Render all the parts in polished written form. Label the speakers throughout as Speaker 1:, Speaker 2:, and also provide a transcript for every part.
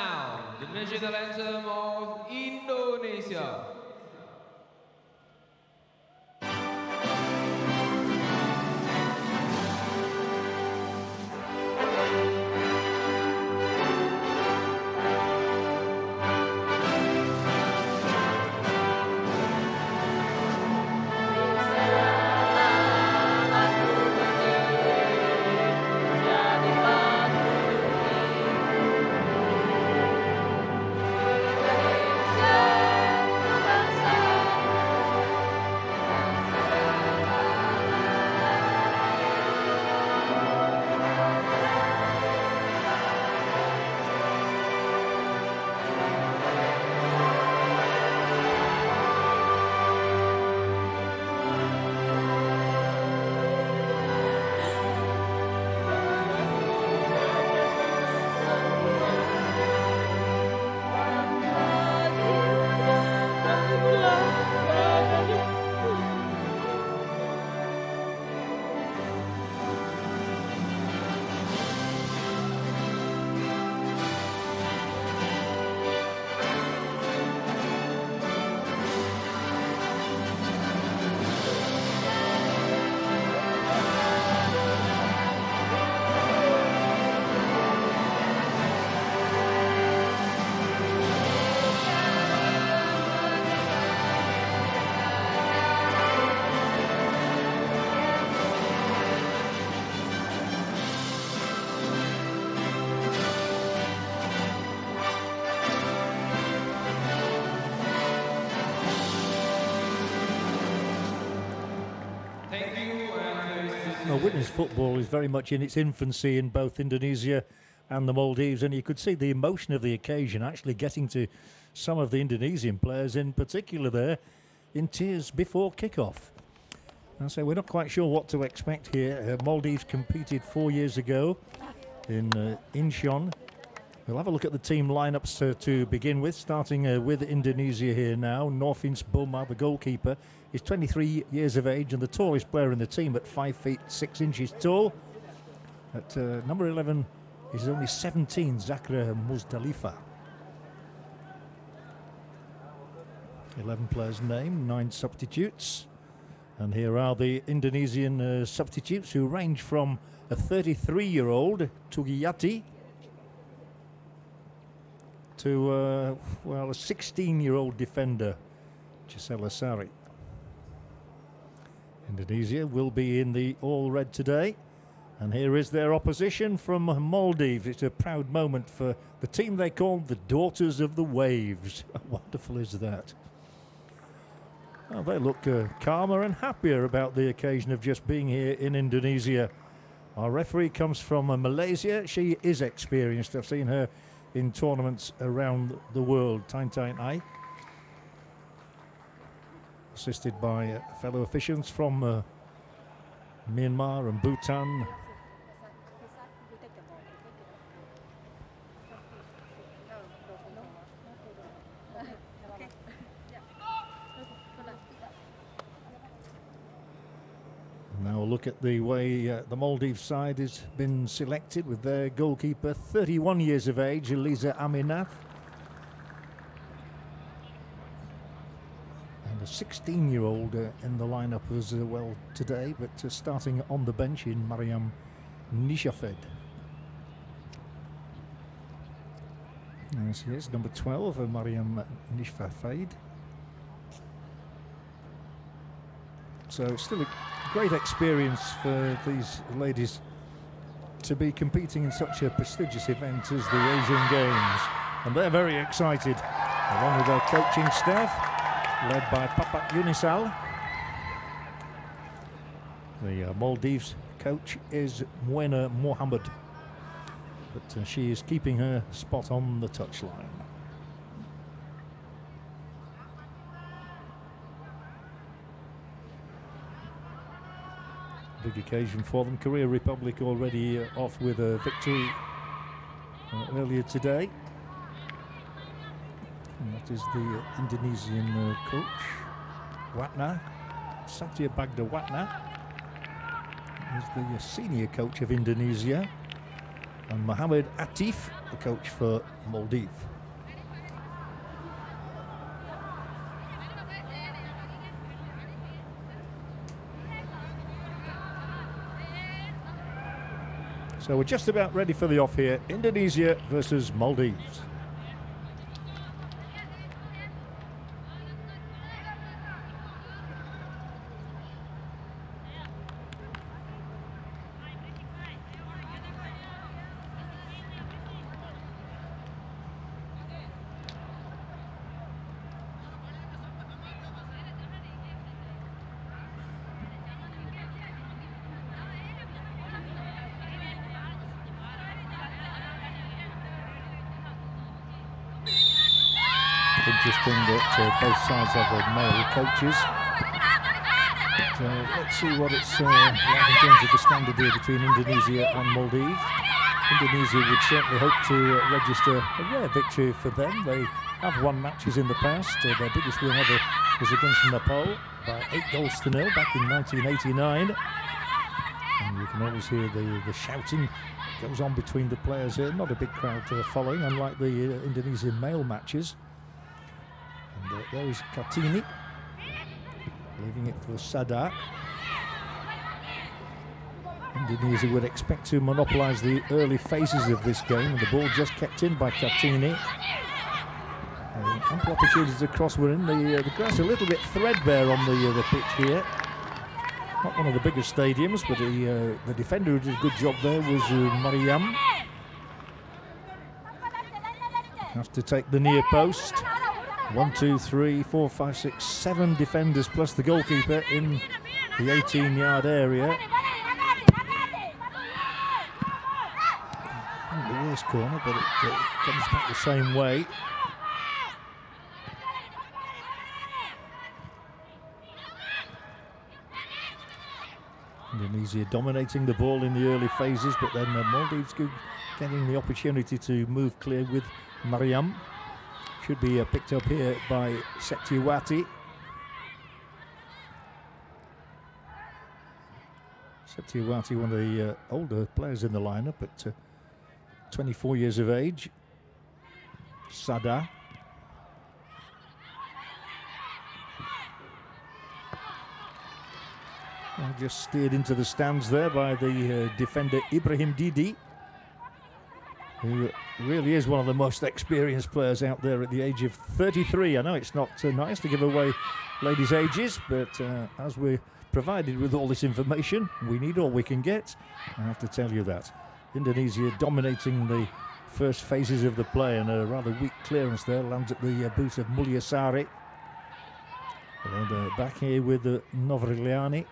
Speaker 1: now the national anthem of Indonesia.
Speaker 2: Women's football is very much in its infancy in both Indonesia and the Maldives, and you could see the emotion of the occasion actually getting to some of the Indonesian players in particular there in tears before kick-off. And so we're not quite sure what to expect here. Maldives competed 4 years ago in Incheon. We'll have a look at the team lineups to begin with, starting with Indonesia here now. Norvins Boma, the goalkeeper, is 23 years of age and the tallest player in the team at 5 feet 6 inches tall. At number 11 is only 17, Zakra Muzdalifa. 11 players named, 9 substitutes. And here are the Indonesian substitutes, who range from a 33-year-old, Tugiyati, to a 16-year-old defender, Gisela Sari. Indonesia will be in the all-red today. And here is their opposition from Maldives. It's a proud moment for the team they call the Daughters of the Waves. How wonderful is that? Well, they look calmer and happier about the occasion of just being here in Indonesia. Our referee comes from Malaysia. She is experienced. I've seen her in tournaments around the world. Tain Tain Ai, assisted by fellow officials from Myanmar and Bhutan. Now we'll look at the way the Maldives side has been selected with their goalkeeper, 31 years of age, Eliza Aminath. And a 16-year-old in the lineup as well today, but starting on the bench in Mariam Nishafed. There she is, number 12, Mariam Nishafed. So still a great experience for these ladies to be competing in such a prestigious event as the Asian Games. And they're very excited, along with their coaching staff, led by Papak Yunisal. The Maldives coach is Muena Mohammed, but she is keeping her spot on the touchline. Big occasion for them. Korea Republic already off with a victory earlier today. And that is the Indonesian coach, Watna, Satya Bagda Watna. He's the senior coach of Indonesia. and Mohamed Atif, the coach for Maldives. So we're just about ready for the off here. Indonesia versus Maldives. Interesting that both sides have male coaches. But, let's see what it's like in terms of the standard here between Indonesia and Maldives. Indonesia would certainly hope to register a rare victory for them. They have won matches in the past. Their biggest win ever was against Nepal by 8-0 back in 1989. And you can always hear the shouting goes on between the players here. Not a big crowd following, unlike the Indonesian male matches. And there is Kartini, leaving it for Sada. Indonesia would expect to monopolise the early phases of this game, and the ball just kept in by Kartini. Ample opportunities to cross were in. The grass a little bit threadbare on the pitch here. Not one of the biggest stadiums, but the defender who did a good job there was Mariam. Has to take the near post. 1, 2, 3, 4, 5, 6, 7 defenders plus the goalkeeper in the 18-yard area. Not the worst corner, but it comes back the same way. Indonesia dominating the ball in the early phases, but then Maldives getting the opportunity to move clear with Mariam. Should be picked up here by Septiawati. Septiawati, one of the older players in the lineup, at 24 years of age. Sada. Well, just steered into the stands there by the defender Ibrahim Didi, who really is one of the most experienced players out there at the age of 33. I know it's not nice to give away ladies' ages, but as we're provided with all this information, we need all we can get. I have to tell you that. Indonesia dominating the first phases of the play, and a rather weak clearance there lands at the boot of Mulyasari. And back here with Novriliani.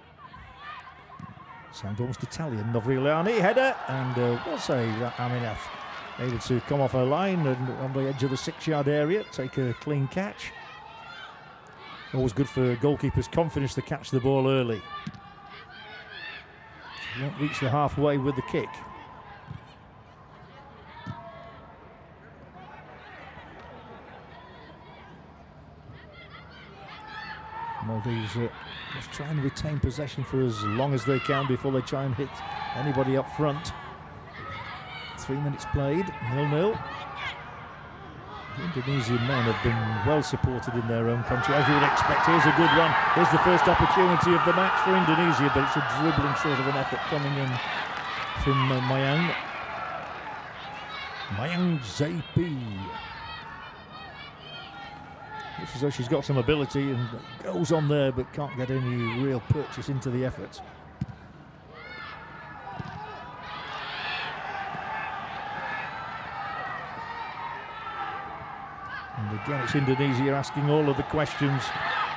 Speaker 2: Sounds almost Italian. Novriliani, header, and we'll say Aminef able to come off her line and on the edge of the 6-yard area, take a clean catch. Always good for goalkeepers' confidence to catch the ball early. She won't reach the halfway with the kick. Maldives just try and retain possession for as long as they can before they try and hit anybody up front. 3 minutes played, 0-0. The Indonesian men have been well supported in their own country, as you would expect. Here's a good one. Here's the first opportunity of the match for Indonesia, but it's a dribbling sort of an effort coming in from Mayang. Mayang Zaipi. Looks as though she's got some ability and goes on there, but can't get any real purchase into the effort. And again, it's Indonesia asking all of the questions.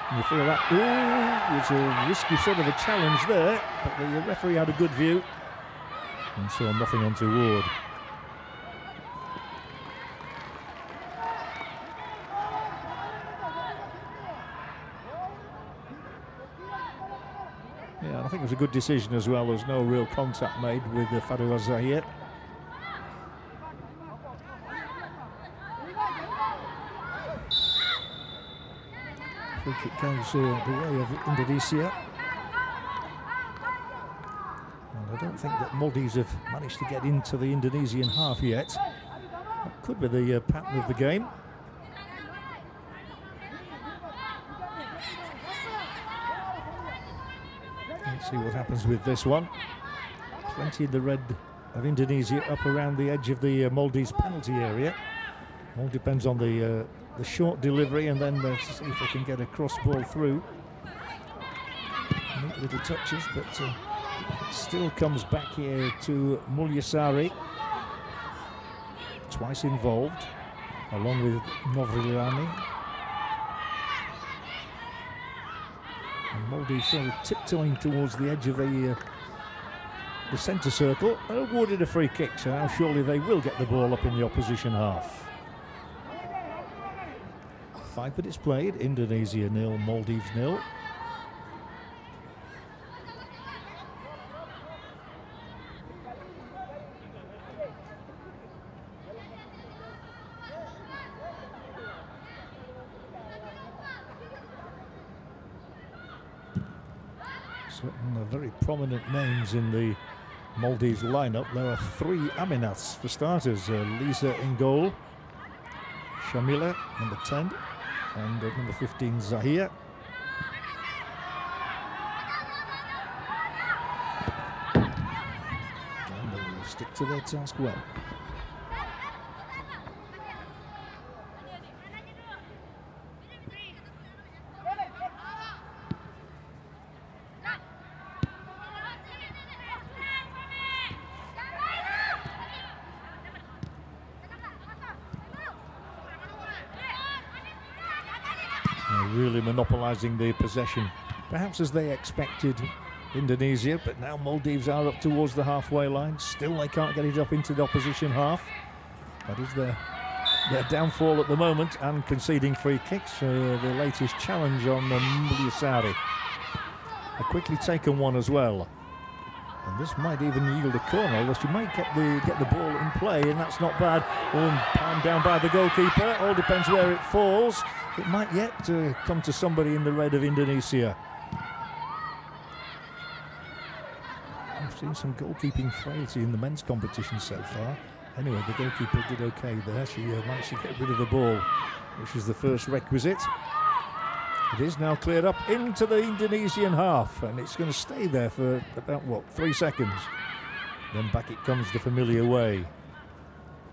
Speaker 2: And you feel that, ooh, it's a risky sort of a challenge there, but the referee had a good view and saw nothing untoward. Yeah, I think it was a good decision as well. There was no real contact made with Fadwa Zahir. I think it goes the way of Indonesia. And I don't think that Maldives have managed to get into the Indonesian half yet. That could be the pattern of the game. Let's see what happens with this one. Plenty in the red of Indonesia up around the edge of the Maldives penalty area. All depends on the short delivery, and then see if they can get a cross ball through. Neat little touches, but it still comes back here to Mulyasari. Twice involved, along with Novrilani. And Maldives sort of tiptoeing towards the edge of the centre circle. Awarded a free kick, so now surely they will get the ball up in the opposition half. 5 minutes played, Indonesia 0, Maldives 0. Certain very prominent names in the Maldives lineup. There are 3 Aminats for starters. Lisa in goal, Shamila, number 10, and number 15, Zahia. And they will stick to their task well. Really monopolising the possession, perhaps as they expected, Indonesia, but now Maldives are up towards the halfway line. Still they can't get it up into the opposition half. That is their downfall at the moment, and conceding free kicks. The latest challenge on Mulyasari. A quickly taken one as well. And this might even yield a corner, although she might get the ball in play, and that's not bad. Palmed down by the goalkeeper. All depends where it falls. It might yet come to somebody in the red of Indonesia. I've seen some goalkeeping frailty in the men's competition so far. Anyway, the goalkeeper did okay there. She managed to get rid of the ball, which is the first requisite. It is now cleared up into the Indonesian half, and it's going to stay there for about, 3 seconds. Then back it comes the familiar way.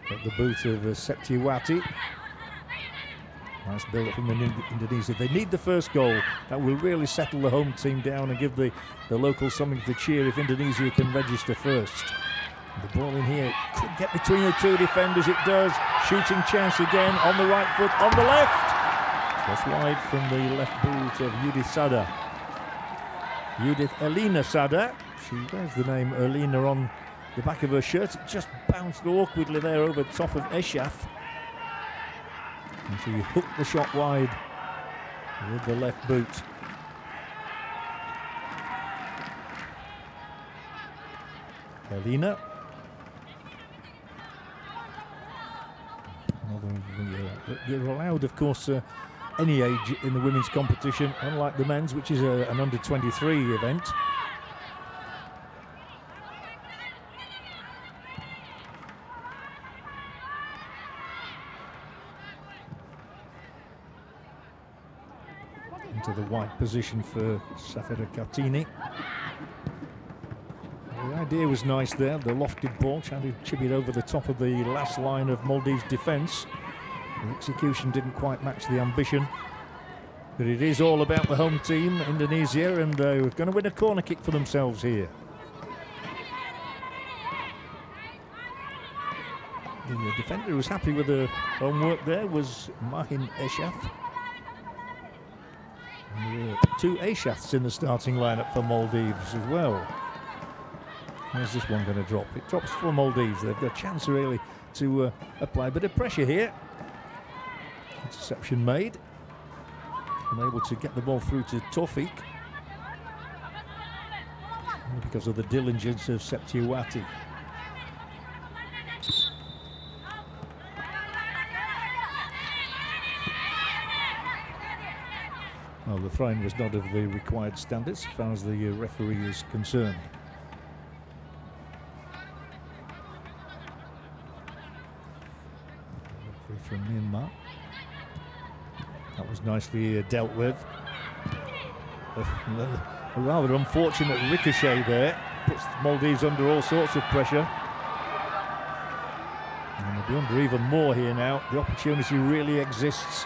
Speaker 2: At the boot of Septiawati. Nice build-up from Indonesia. They need the first goal. That will really settle the home team down and give the locals something to cheer if Indonesia can register first. The ball in here could get between the 2 defenders. It does. Shooting chance again on the right foot, on the left. Just wide from the left boot of Judith Elina Sada. She wears the name Elina on the back of her shirt. It just bounced awkwardly there over the top of Eshaf. And she hooked the shot wide with the left boot. Elina. You're allowed, of course, any age in the women's competition, unlike the men's, which is an under-23 event. Into the wide position for Safira Kartini. The idea was nice there, the lofted ball, trying to chip it over the top of the last line of Maldives' defence. The execution didn't quite match the ambition. But it is all about the home team, Indonesia, and they're going to win a corner kick for themselves here. The defender who was happy with the homework there was Mahin Eshaf. And there were 2 Eshafs in the starting lineup for Maldives as well. Where's this one going to drop? It drops for Maldives. They've got a chance really to apply a bit of pressure here. Interception made. Unable to get the ball through to Taufik because of the diligence of Septiawati. Well, the throw-in was not of the required standards as far as the referee is concerned. That was nicely dealt with. A rather unfortunate ricochet there. Puts Maldives under all sorts of pressure. And they'll be under even more here now. The opportunity really exists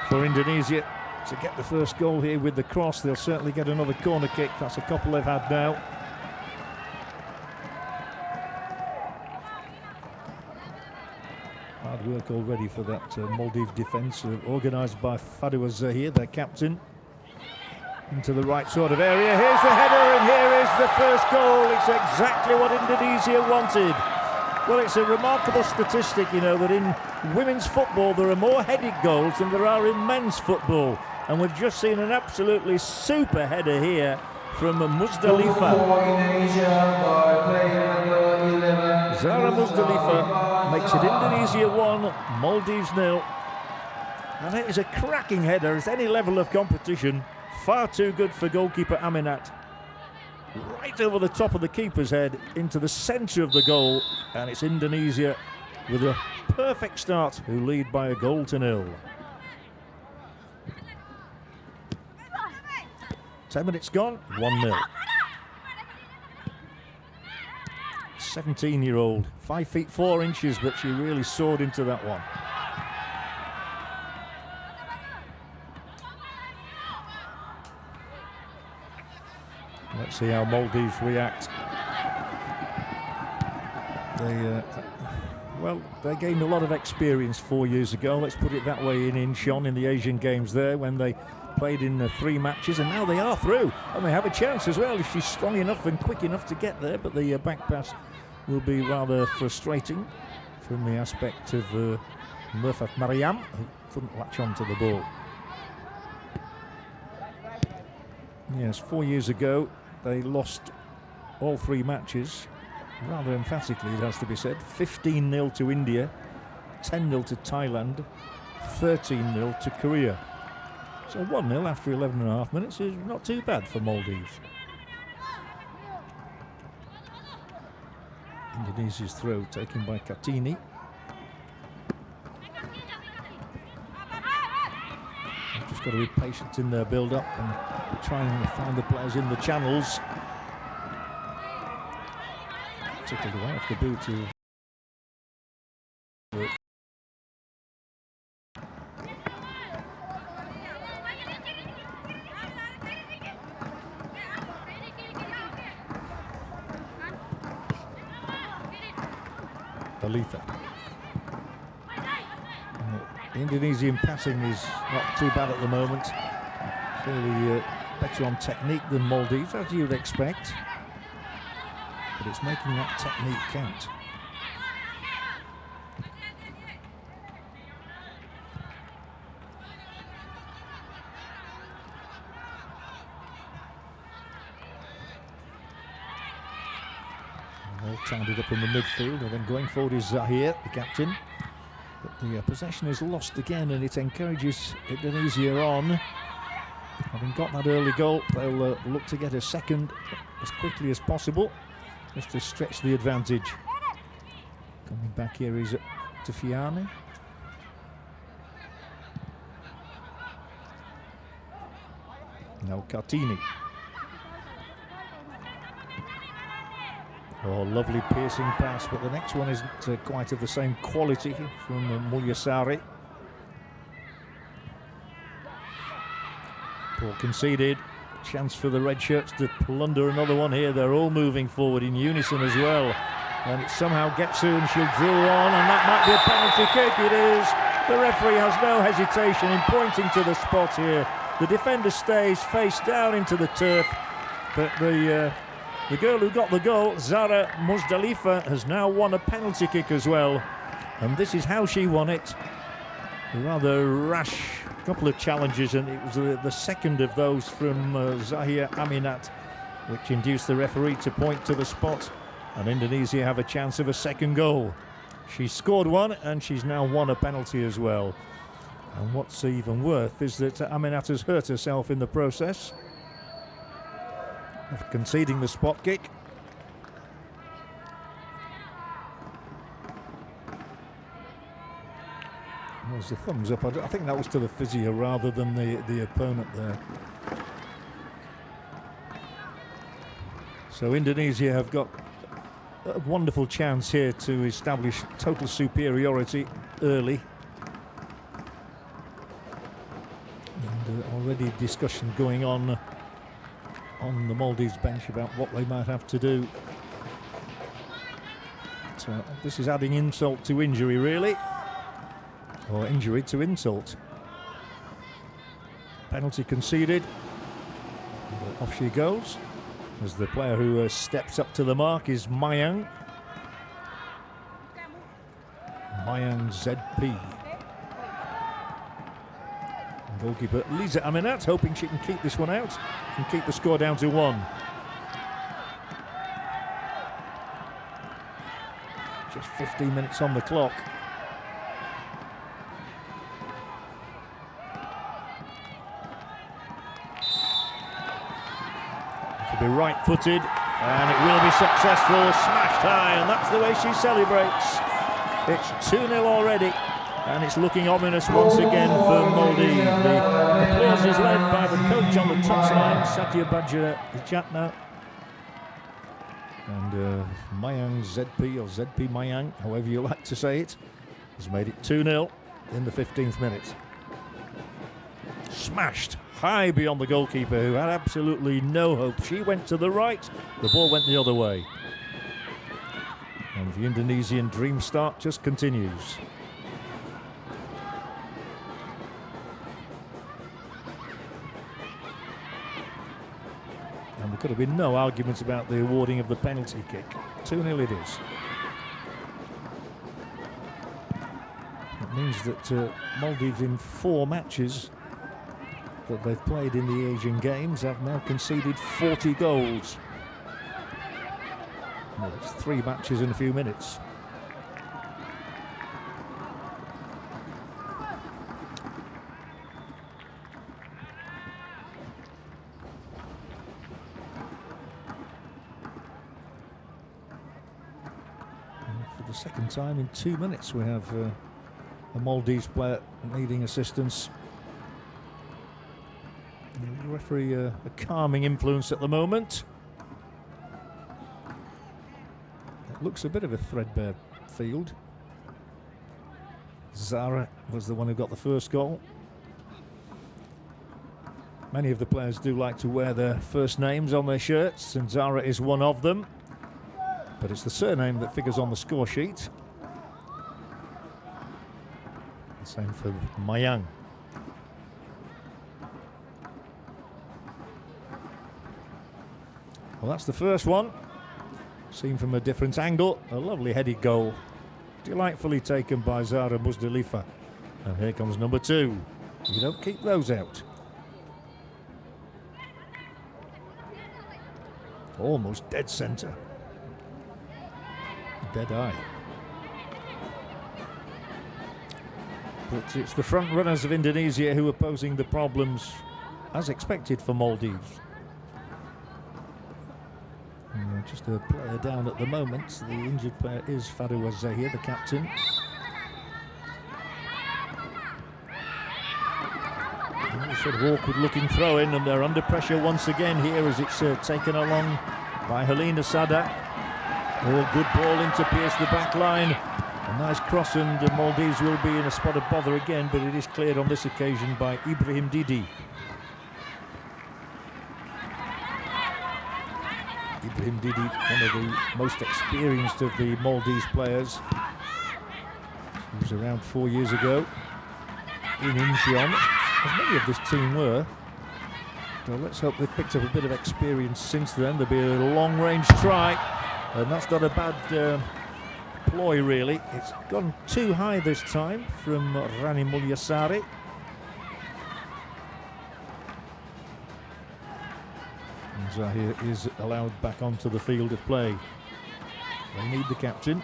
Speaker 2: for Indonesia to get the first goal here with the cross. They'll certainly get another corner kick. That's a couple they've had now. Hard work already for that Maldives defence, organised by Fadwa Zahir, their captain. Into the right sort of area. Here's the header, and here is the first goal. It's exactly what Indonesia wanted. Well, it's a remarkable statistic, you know, that in women's football there are more headed goals than there are in men's football. And we've just seen an absolutely super header here from Muzdalifa. Zara Muzdalifa makes it Indonesia 1, Maldives 0. And it is a cracking header at any level of competition. Far too good for goalkeeper Aminat. Right over the top of the keeper's head into the centre of the goal, and it's Indonesia with a perfect start who lead by a goal to 0. 10 minutes gone, 1-0. 17-year-old, 5 feet 4 inches, but she really soared into that one. Let's see how Maldives react. They gained a lot of experience 4 years ago, let's put it that way, in Incheon in the Asian Games there, when they played in 3 matches, and now they are through, and they have a chance as well if she's strong enough and quick enough to get there. But the back pass will be rather frustrating from the aspect of Murfat Mariam, who couldn't latch on to the ball. Yes, 4 years ago they lost all 3 matches, rather emphatically it has to be said. 15-0 to India, 10-0 to Thailand, 13-0 to Korea. So 1-0 after 11.5 minutes is not too bad for Maldives. Indonesia's throw taken by Kartini. They've just got to be patient in their build-up and try and find the players in the channels. Tickled away off the boot of Khalifa. The Indonesian passing is not too bad at the moment. Clearly better on technique than Maldives, as you'd expect. But it's making that technique count. All tied up in the midfield, and then going forward is Zahir, the captain. But the possession is lost again, and it encourages Indonesia on. Having got that early goal, they'll look to get a second as quickly as possible, just to stretch the advantage. Coming back here is Tifiani. Now Kartini. Oh, lovely piercing pass, but the next one isn't quite of the same quality from Mulyasari. Ball conceded. Chance for the red shirts to plunder another one here. They're all moving forward in unison as well. And it somehow gets her, and she'll drill on, and that might be a penalty kick. It is. The referee has no hesitation in pointing to the spot here. The defender stays face down into the turf, but the girl who got the goal, Zara Muzdalifa, has now won a penalty kick as well. And this is how she won it. A rather rash couple of challenges, and it was the second of those from Zahir Aminat, which induced the referee to point to the spot. And Indonesia have a chance of a second goal. She scored one, and she's now won a penalty as well. And what's even worse is that Aminat has hurt herself in the process of conceding the spot kick. There's a thumbs up. I think that was to the physio rather than the opponent there. So Indonesia have got a wonderful chance here to establish total superiority early. And already discussion going on the Maldives bench about what they might have to do. So this is adding insult to injury, really, or injury to insult. Penalty conceded. And off she goes, as the player who steps up to the mark is Mayang. Mayang ZP. And goalkeeper Liza Aminat hoping she can keep this one out and keep the score down to 1. Just 15 minutes on the clock. It'll be right-footed, and it will be successful. Smashed high, and that's the way she celebrates. It's 2-0 already, and it's looking ominous once again for Maldives. The applause is led by the coach on the touchline, Satya Bajajatna. And Mayang ZP, or ZP Mayang, however you like to say it, has made it 2-0 in the 15th minute. Smashed high beyond the goalkeeper, who had absolutely no hope. She went to the right, the ball went the other way. And the Indonesian dream start just continues. And there could have been no argument about the awarding of the penalty kick. 2-0 it is. It means that Maldives, in 4 matches that they've played in the Asian Games, have now conceded 40 goals. Well, it's 3 matches in a few minutes. And for the second time in 2 minutes, we have a Maldives player needing assistance. The referee a calming influence at the moment. It looks a bit of a threadbare field. Zara was the one who got the first goal. Many of the players do like to wear their first names on their shirts, and Zara is one of them. But it's the surname that figures on the score sheet. The same for Mayang. Well, that's the first one. Seen from a different angle. A lovely headed goal. Delightfully taken by Zara Musdalifa. And here comes number 2. You don't keep those out. Almost dead centre. Dead eye. But it's the front runners of Indonesia who are posing the problems, as expected, for Maldives. Just a player down at the moment. The injured player is Faroua Zahir, the captain. A sort of awkward looking throw in, and they're under pressure once again here as it's taken along by Helena Sadak. Good ball in to pierce the back line. A nice cross, and Maldives will be in a spot of bother again, but it is cleared on this occasion by Ibrahim Didi. Ibrahim Didi, one of the most experienced of the Maldives players. He was around 4 years ago in Incheon, as many of this team were. So let's hope they've picked up a bit of experience since then. There'll be a long-range try, and that's not a bad ploy, really. It's gone too high this time from Rani Mulyasari. Zahir is allowed back onto the field of play. They need the captain.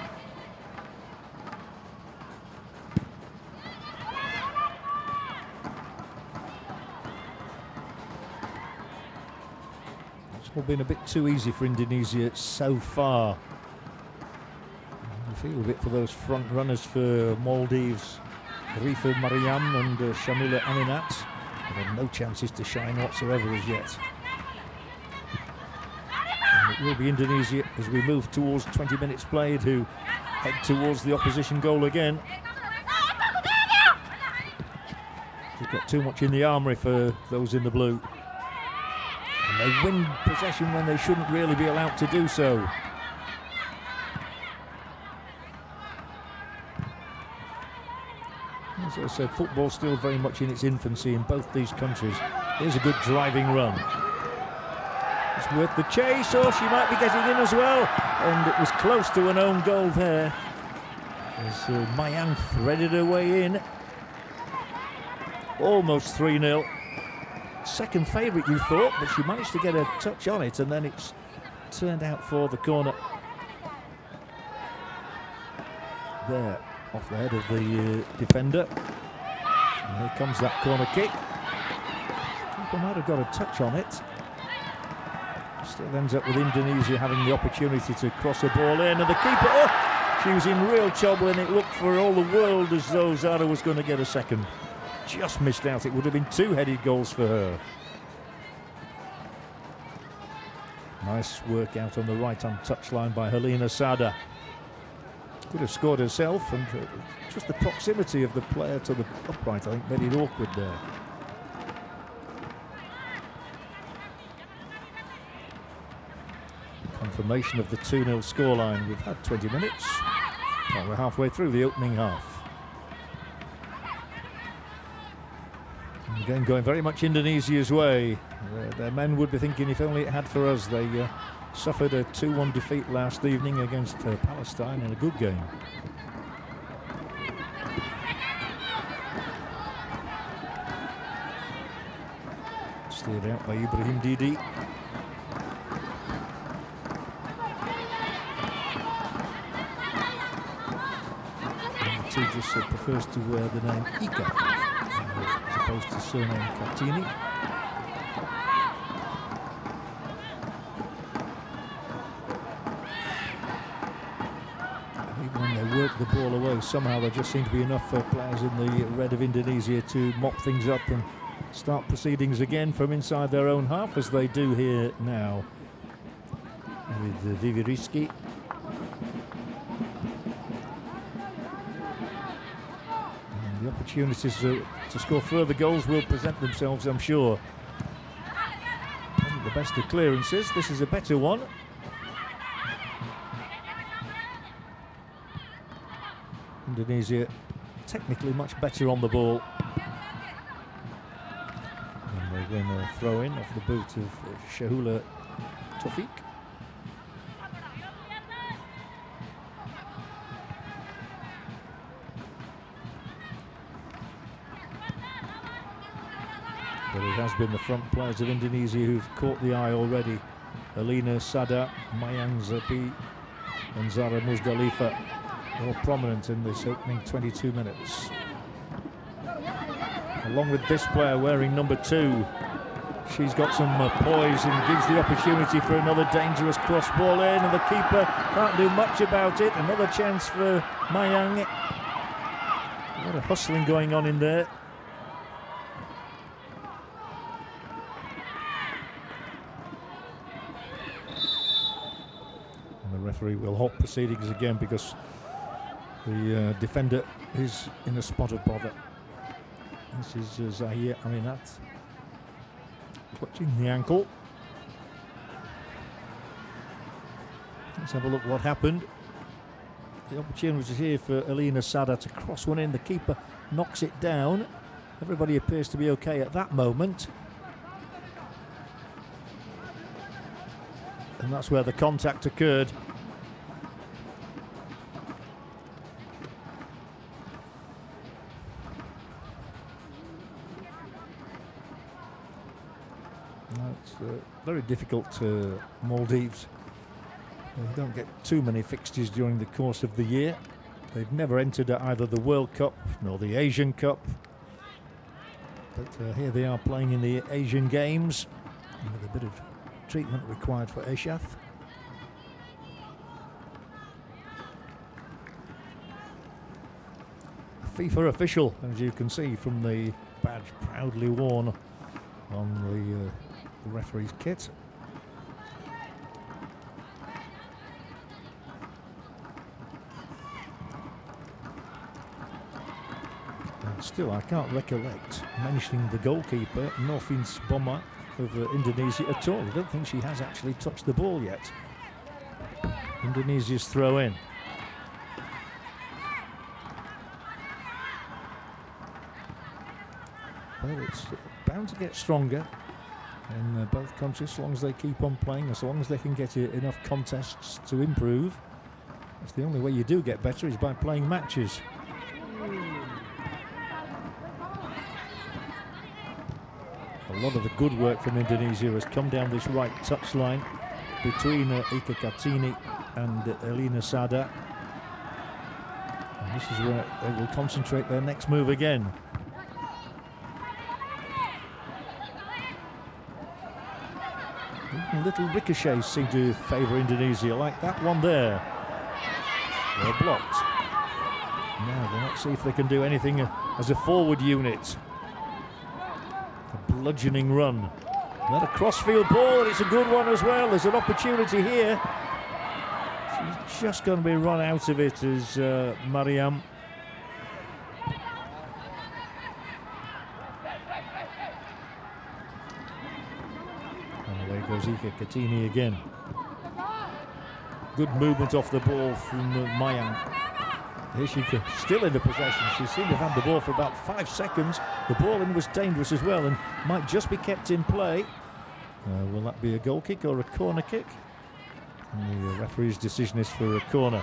Speaker 2: It's all been a bit too easy for Indonesia so far. I feel a bit for those front runners for Maldives. Rifa Mariam and Shamila Aminat have had no chances to shine whatsoever as yet. And it will be Indonesia as we move towards 20 minutes played who head towards the opposition goal again. They've got too much in the armoury for those in the blue. And they win possession when they shouldn't really be allowed to do so. As I said, football's still very much in its infancy in both these countries. Here's a good driving run. It's worth the chase, or she might be getting in as well. And it was close to an own goal there. As Mayang threaded her way in. Almost 3-0. Second favourite, you thought, but she managed to get a touch on it, and then it's turned out for the corner. There, off the head of the defender. And here comes that corner kick. Keeper might have got a touch on it. Still ends up with Indonesia having the opportunity to cross a ball in, and the keeper, she was in real trouble, and it looked for all the world as though Zara was going to get a second. Just missed out. It would have been 2 headed goals for her. Nice work out on the right-hand touchline by Helena Sada. Could have scored herself, and just the proximity of the player to the upright, I think, made it awkward there. Confirmation of the 2-0 scoreline. We've had 20 minutes. Well, we're halfway through the opening half. And again, going very much Indonesia's way. Their men would be thinking, if only it had for us. They suffered a 2-1 defeat last evening against Palestine in a good game. Steered out by Ibrahim Didi. He just prefers to wear the name Ika as opposed to surname Kartini. And even when they work the ball away, somehow there just seem to be enough players in the red of Indonesia to mop things up and start proceedings again from inside their own half, as they do here now with Vivi Rizky. The opportunities to score further goals will present themselves, I'm sure. Wasn't the best of clearances. This is a better one. Indonesia technically much better on the ball. And they win a throw-in off the boot of Shahula Taufik. But it has been the front players of Indonesia who've caught the eye already. Helena Sada, Mayang Zapi and Zara Muzdalifa, all prominent in this opening 22 minutes. Along with this player wearing number 2, she's got some poise and gives the opportunity for another dangerous cross ball in, and the keeper can't do much about it. Another chance for Mayang. A lot of hustling going on in there. Referee will halt proceedings again because the defender is in a spot of bother. This is Zahir Aminat clutching the ankle. Let's have a look what happened. The opportunity here for Helena Sada to cross one in. The keeper knocks it down. Everybody appears to be okay at that moment. And that's where the contact occurred. It's very difficult to Maldives. They don't get too many fixtures during the course of the year. They've never entered at either the World Cup nor the Asian Cup. But here they are playing in the Asian Games with a bit of treatment required for Eshath. FIFA official, as you can see from the badge proudly worn on the referee's kit. And still, I can't recollect mentioning the goalkeeper, Norfins Boma of Indonesia at all. I don't think she has actually touched the ball yet. Indonesia's throw in. Well, it's bound to get stronger in both countries as long as they keep on playing, as long as they can get enough contests to improve. That's the only way you do get better, is by playing matches. A lot of the good work from Indonesia has come down this right touchline between Ika Kartini and Elina Sada. And this is where they will concentrate their next move again. Even little ricochets seem to favour Indonesia, like that one there. They're blocked. Now they'll not see if they can do anything as a forward unit. A bludgeoning run. And then a crossfield ball, and it's a good one as well. There's an opportunity here. She's just going to be run out of it as Mariam. And away goes Ika Kartini again. Good movement off the ball from Mayang. Here she goes, still in the possession. She seemed to have had the ball for about 5 seconds. The ball in was dangerous as well and might just be kept in play. Will that be a goal kick or a corner kick? And the referee's decision is for a corner.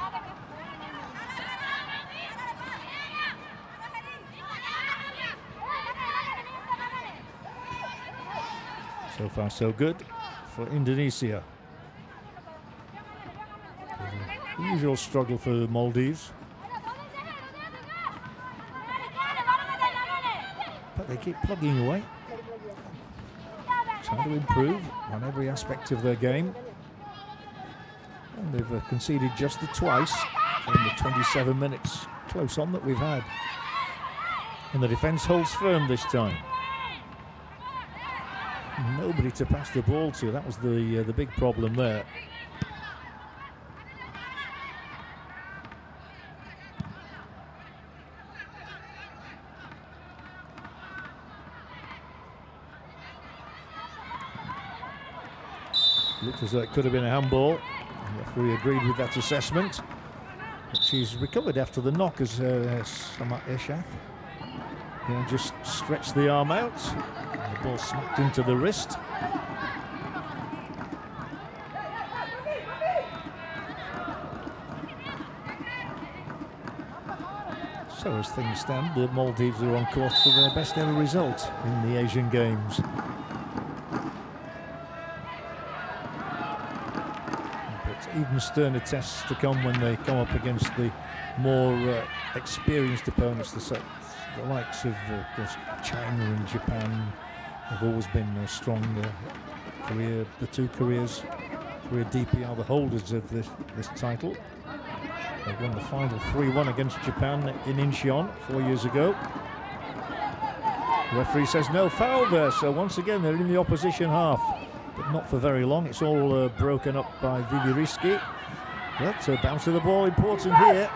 Speaker 2: So far so good for Indonesia. The usual struggle for the Maldives. But they keep plugging away, trying to improve on every aspect of their game. And they've conceded just the twice in the 27 minutes close on that we've had. And the defence holds firm this time. Nobody to pass the ball to, that was the big problem there. Looked as though it could have been a handball. The referee agreed with that assessment. But she's recovered after the knock as Samat Eshaf. Just stretched the arm out. And the ball smacked into the wrist. So as things stand, the Maldives are on course for their best ever result in the Asian Games. Even sterner tests to come when they come up against the more experienced opponents. The likes of course, China and Japan have always been a strong Korea. The two Koreas, Korea DP, are the holders of this title. They won the final 3-1 against Japan in Incheon 4 years ago. The referee says no foul there, so once again they're in the opposition half. But not for very long. It's all broken up by Vivi Rizky. But a bounce of the ball important here.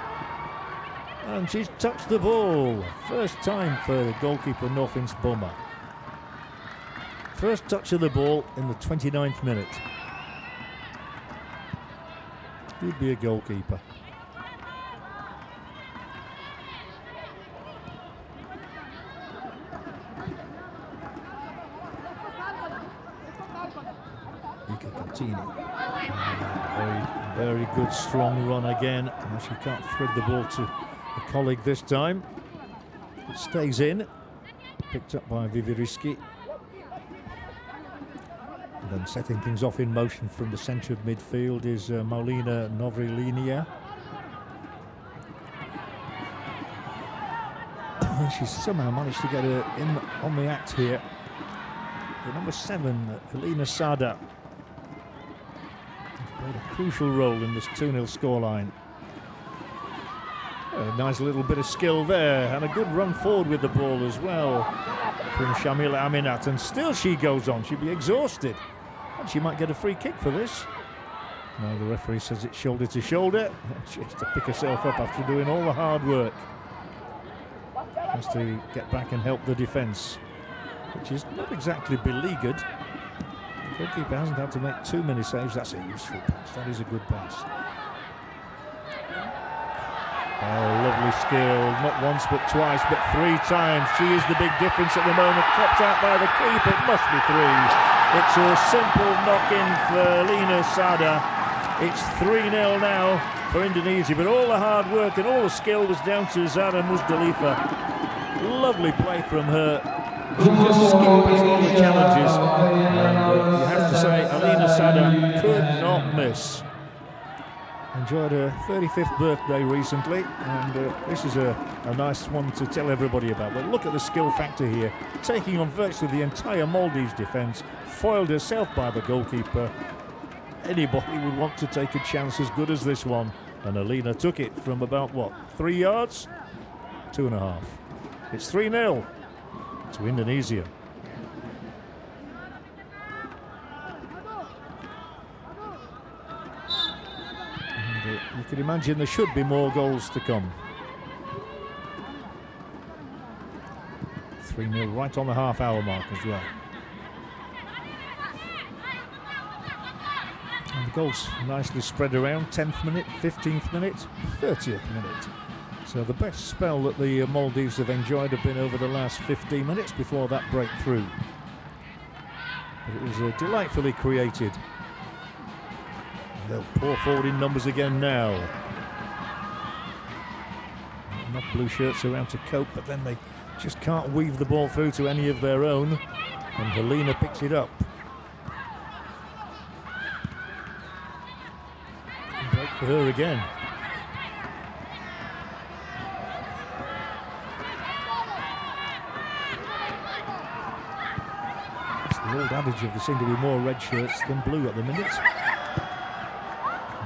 Speaker 2: And she's touched the ball. First time for the goalkeeper Norfins Boma. First touch of the ball in the 29th minute. Who'd be a goalkeeper? Very good strong run again. And she can't thread the ball to a colleague this time. It stays in. Picked up by Vivi Rizky. And then setting things off in motion from the centre of midfield is Maulina Novrilinia. She's somehow managed to get her in on the act here. The number 7, Elina Sada, played a crucial role in this 2-0 scoreline. A nice little bit of skill there, and a good run forward with the ball as well from Shamila Aminat, and still she goes on. She'll be exhausted, and she might get a free kick for this. Now the referee says it's shoulder to shoulder. She has to pick herself up after doing all the hard work. Has to get back and help the defence, which is not exactly beleaguered. The goalkeeper hasn't had to make too many saves. That's a useful pass. That is a good pass. Oh, lovely skill. Not once but twice, but 3 times. She is the big difference at the moment. Kept out by the keeper. It must be 3. It's a simple knock-in for Lina Sada. It's 3-0 now for Indonesia, but all the hard work and all the skill was down to Zara Muzdalifa. Lovely play from her. She just skipped past all the challenges. And you have to say, Alina Sada could not miss. Enjoyed her 35th birthday recently, and this is a nice one to tell everybody about. But look at the skill factor here, taking on virtually the entire Maldives defence, foiled herself by the goalkeeper. Anybody would want to take a chance as good as this one, and Alina took it from about, what, 3 yards? 2.5. It's 3-0 to Indonesia. You can imagine there should be more goals to come. 3-0 right on the half-hour mark as well. And the goals nicely spread around. 10th minute, 15th minute, 30th minute. So the best spell that the Maldives have enjoyed have been over the last 15 minutes before that breakthrough. But it was delightfully created. They'll pour forward in numbers again now. Enough blue shirts around to cope, but then they just can't weave the ball through to any of their own. And Helena picks it up. Break for her again. It's the old adage of there seem to be more red shirts than blue at the minute.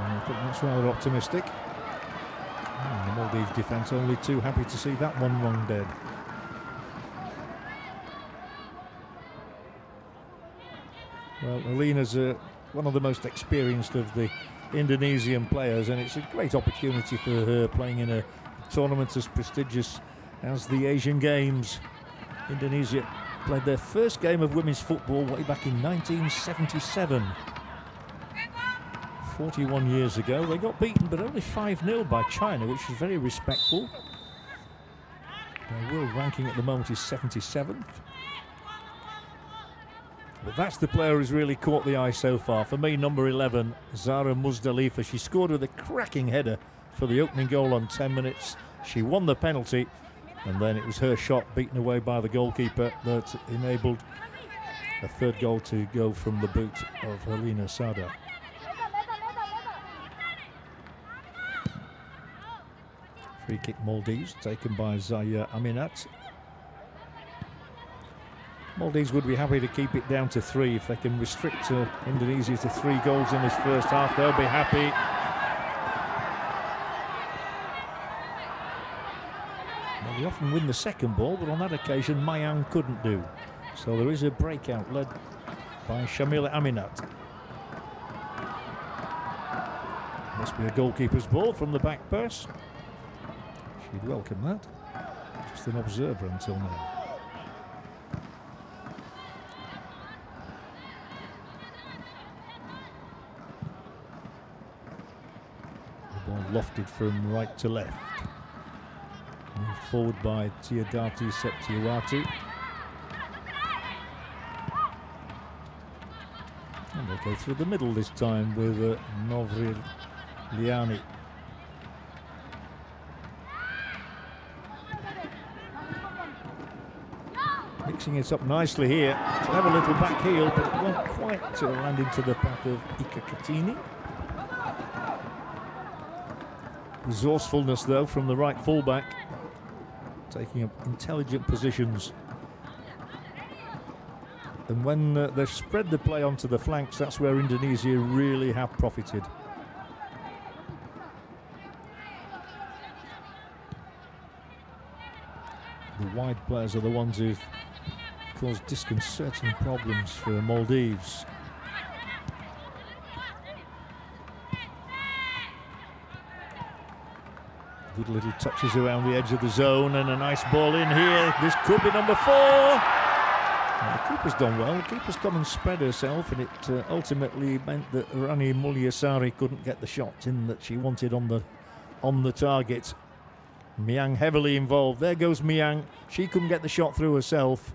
Speaker 2: I think that's rather optimistic. And the Maldives defence only too happy to see that one run dead. Well, Alina's one of the most experienced of the Indonesian players, and it's a great opportunity for her playing in a tournament as prestigious as the Asian Games. Indonesia played their first game of women's football way back in 1977. 41 years ago. They got beaten, but only 5-0 by China, which is very respectful. Their world ranking at the moment is 77th. But that's the player who's really caught the eye so far. For me, number 11, Zara Muzdalifa. She scored with a cracking header for the opening goal on 10 minutes. She won the penalty, and then it was her shot beaten away by the goalkeeper that enabled a third goal to go from the boot of Helena Sada. Free kick Maldives, taken by Zaya Aminat. Maldives would be happy to keep it down to 3 if they can restrict Indonesia to 3 goals in this first half. They'll be happy. Well, they often win the second ball, but on that occasion Mayang couldn't do. So there is a breakout led by Shamila Aminat. Must be a goalkeeper's ball from the back pass. She'd welcome that. Just an observer until now. The ball lofted from right to left. Moved forward by Tiadati Septiawati. And they go through the middle this time with Novril Liani. Mixing it up nicely here. To have a little back heel, but it won't quite land into the path of Ika Katini. Resourcefulness though from the right fullback, taking up intelligent positions. And when they've spread the play onto the flanks, that's where Indonesia really have profited. wide players are the ones who've caused disconcerting problems for Maldives. Good little touches around the edge of the zone, and a nice ball in here. This could be number 4. Well, the keeper's done well. The keeper's come and spread herself, and it ultimately meant that Rani Mulyasari couldn't get the shot in that she wanted on the target. Miang heavily involved. There goes Miang. She couldn't get the shot through herself.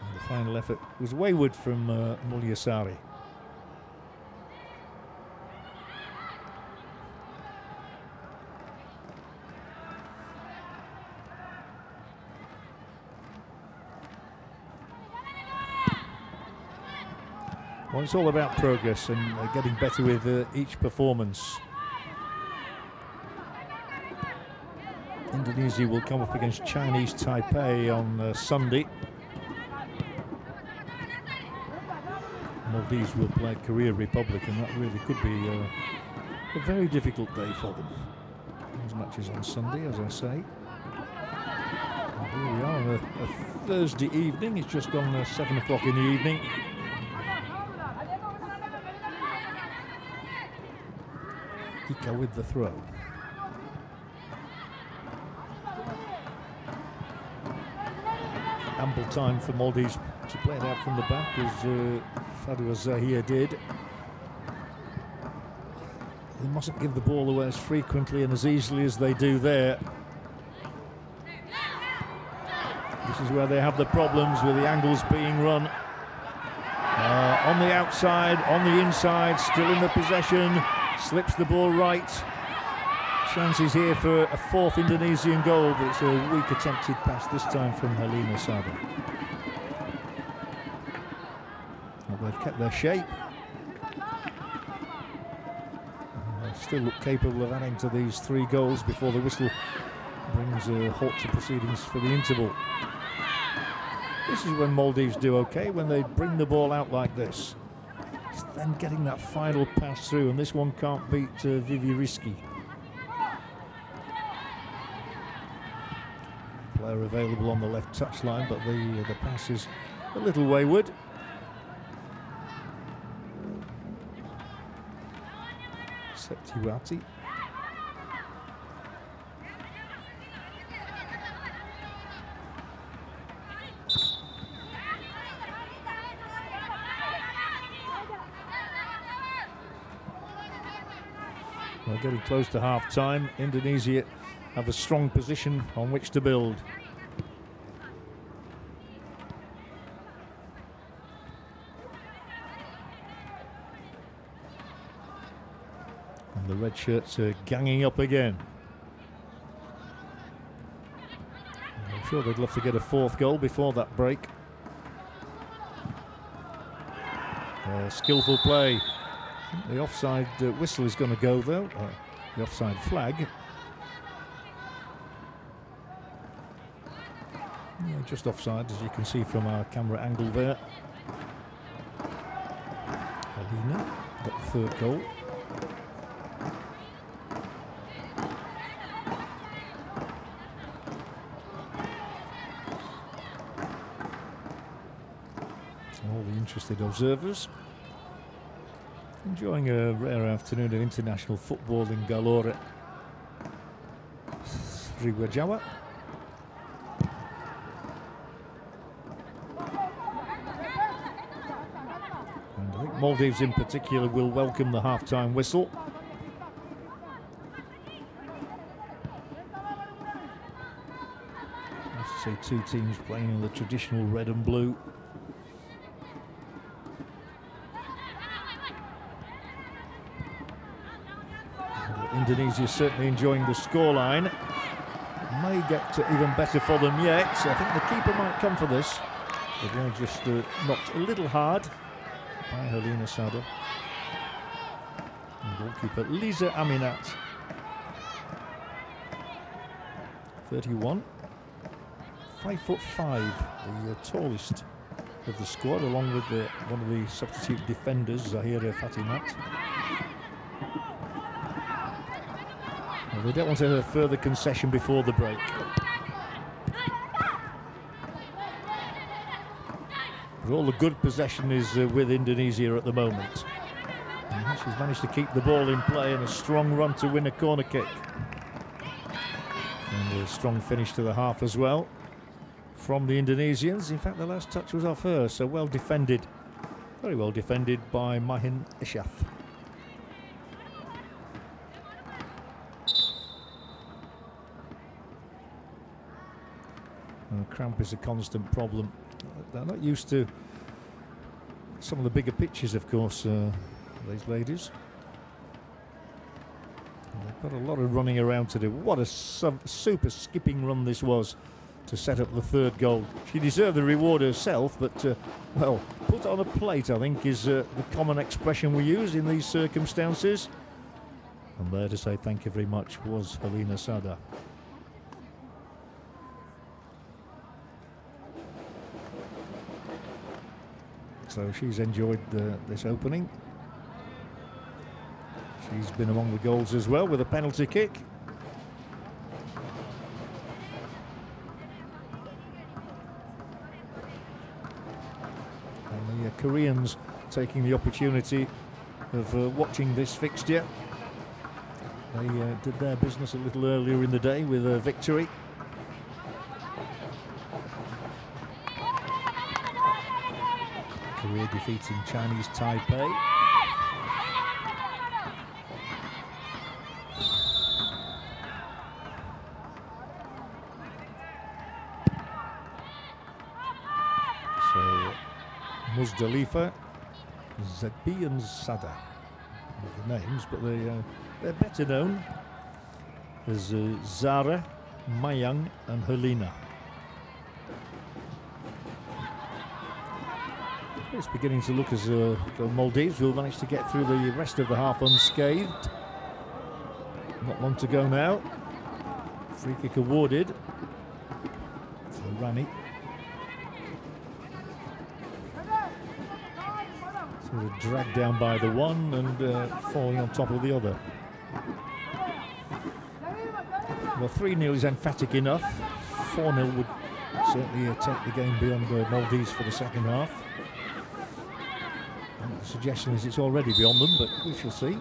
Speaker 2: And the final effort was wayward from Mulyasari. Well, it's all about progress and getting better with each performance. Indonesia will come up against Chinese Taipei on Sunday. Maldives will play Korea Republic, and that really could be a very difficult day for them. Those matches on Sunday, as I say. And here we are on a Thursday evening. It's just gone 7 o'clock in the evening. Ika with the throw. Ample time for Maldives to play it out from the back, as Fadwa Zahir did. They mustn't give the ball away as frequently and as easily as they do there. This is where they have the problems with the angles being run. On the outside, on the inside, still in the possession. Slips the ball right. Chances here for a 4th Indonesian goal, but it's a weak attempted pass this time from Helena Sada. Well, they've kept their shape. They still look capable of adding to these 3 goals before the whistle brings a halt to proceedings for the interval. This is when Maldives do okay, when they bring the ball out like this. It's then getting that final pass through, and this one can't beat Vivi Rizky. Player available on the left touchline, but the pass is a little wayward. Septiwati. We're getting close to half-time. Indonesia have a strong position on which to build. And the red shirts are ganging up again. I'm sure they'd love to get a 4th goal before that break. Skillful play. The offside whistle is going to go, though. The offside flag. Yeah, just offside, as you can see from our camera angle there. Helena got the 3rd goal. All the interested observers enjoying a rare afternoon of international football in Galore, Sriwijaya. And I think Maldives in particular will welcome the half-time whistle. I see 2 teams playing in the traditional red and blue. Indonesia certainly enjoying the scoreline. May get even better for them yet. I think the keeper might come for this. The ball just knocked a little hard by Helena Sada. And goalkeeper Liza Aminat. 31. 5'5", the tallest of the squad, along with one of the substitute defenders, Zahira Fatimat. Well, they don't want a further concession before the break. But all the good possession is with Indonesia at the moment. And she's managed to keep the ball in play and a strong run to win a corner kick. And a strong finish to the half as well from the Indonesians. In fact, the last touch was off her, so well defended. Very well defended by Mahin Ishath. Cramp is a constant problem. They're not used to some of the bigger pitches, of course, these ladies. And they've got a lot of running around to do. What a super skipping run this was to set up the third goal. She deserved the reward herself, but, well, put on a plate, I think, is the common expression we use in these circumstances. And there to say thank you very much was Helena Sada. So she's enjoyed this opening. She's been among the goals as well with a penalty kick. And the Koreans taking the opportunity of watching this fixture. They did their business a little earlier in the day with a victory. Korea defeating Chinese Taipei. So Muzdalifa, Zedbi and Sada, the names, but they're better known as Zara, Mayang and Helena. It's beginning to look as the Maldives will manage to get through the rest of the half unscathed. Not long to go now. Free kick awarded for Rani. Sort of dragged down by the one and falling on top of the other. Well, 3-0 is emphatic enough. 4-0 would certainly take the game beyond the Maldives for the second half. The suggestion is it's already beyond them, but we shall see.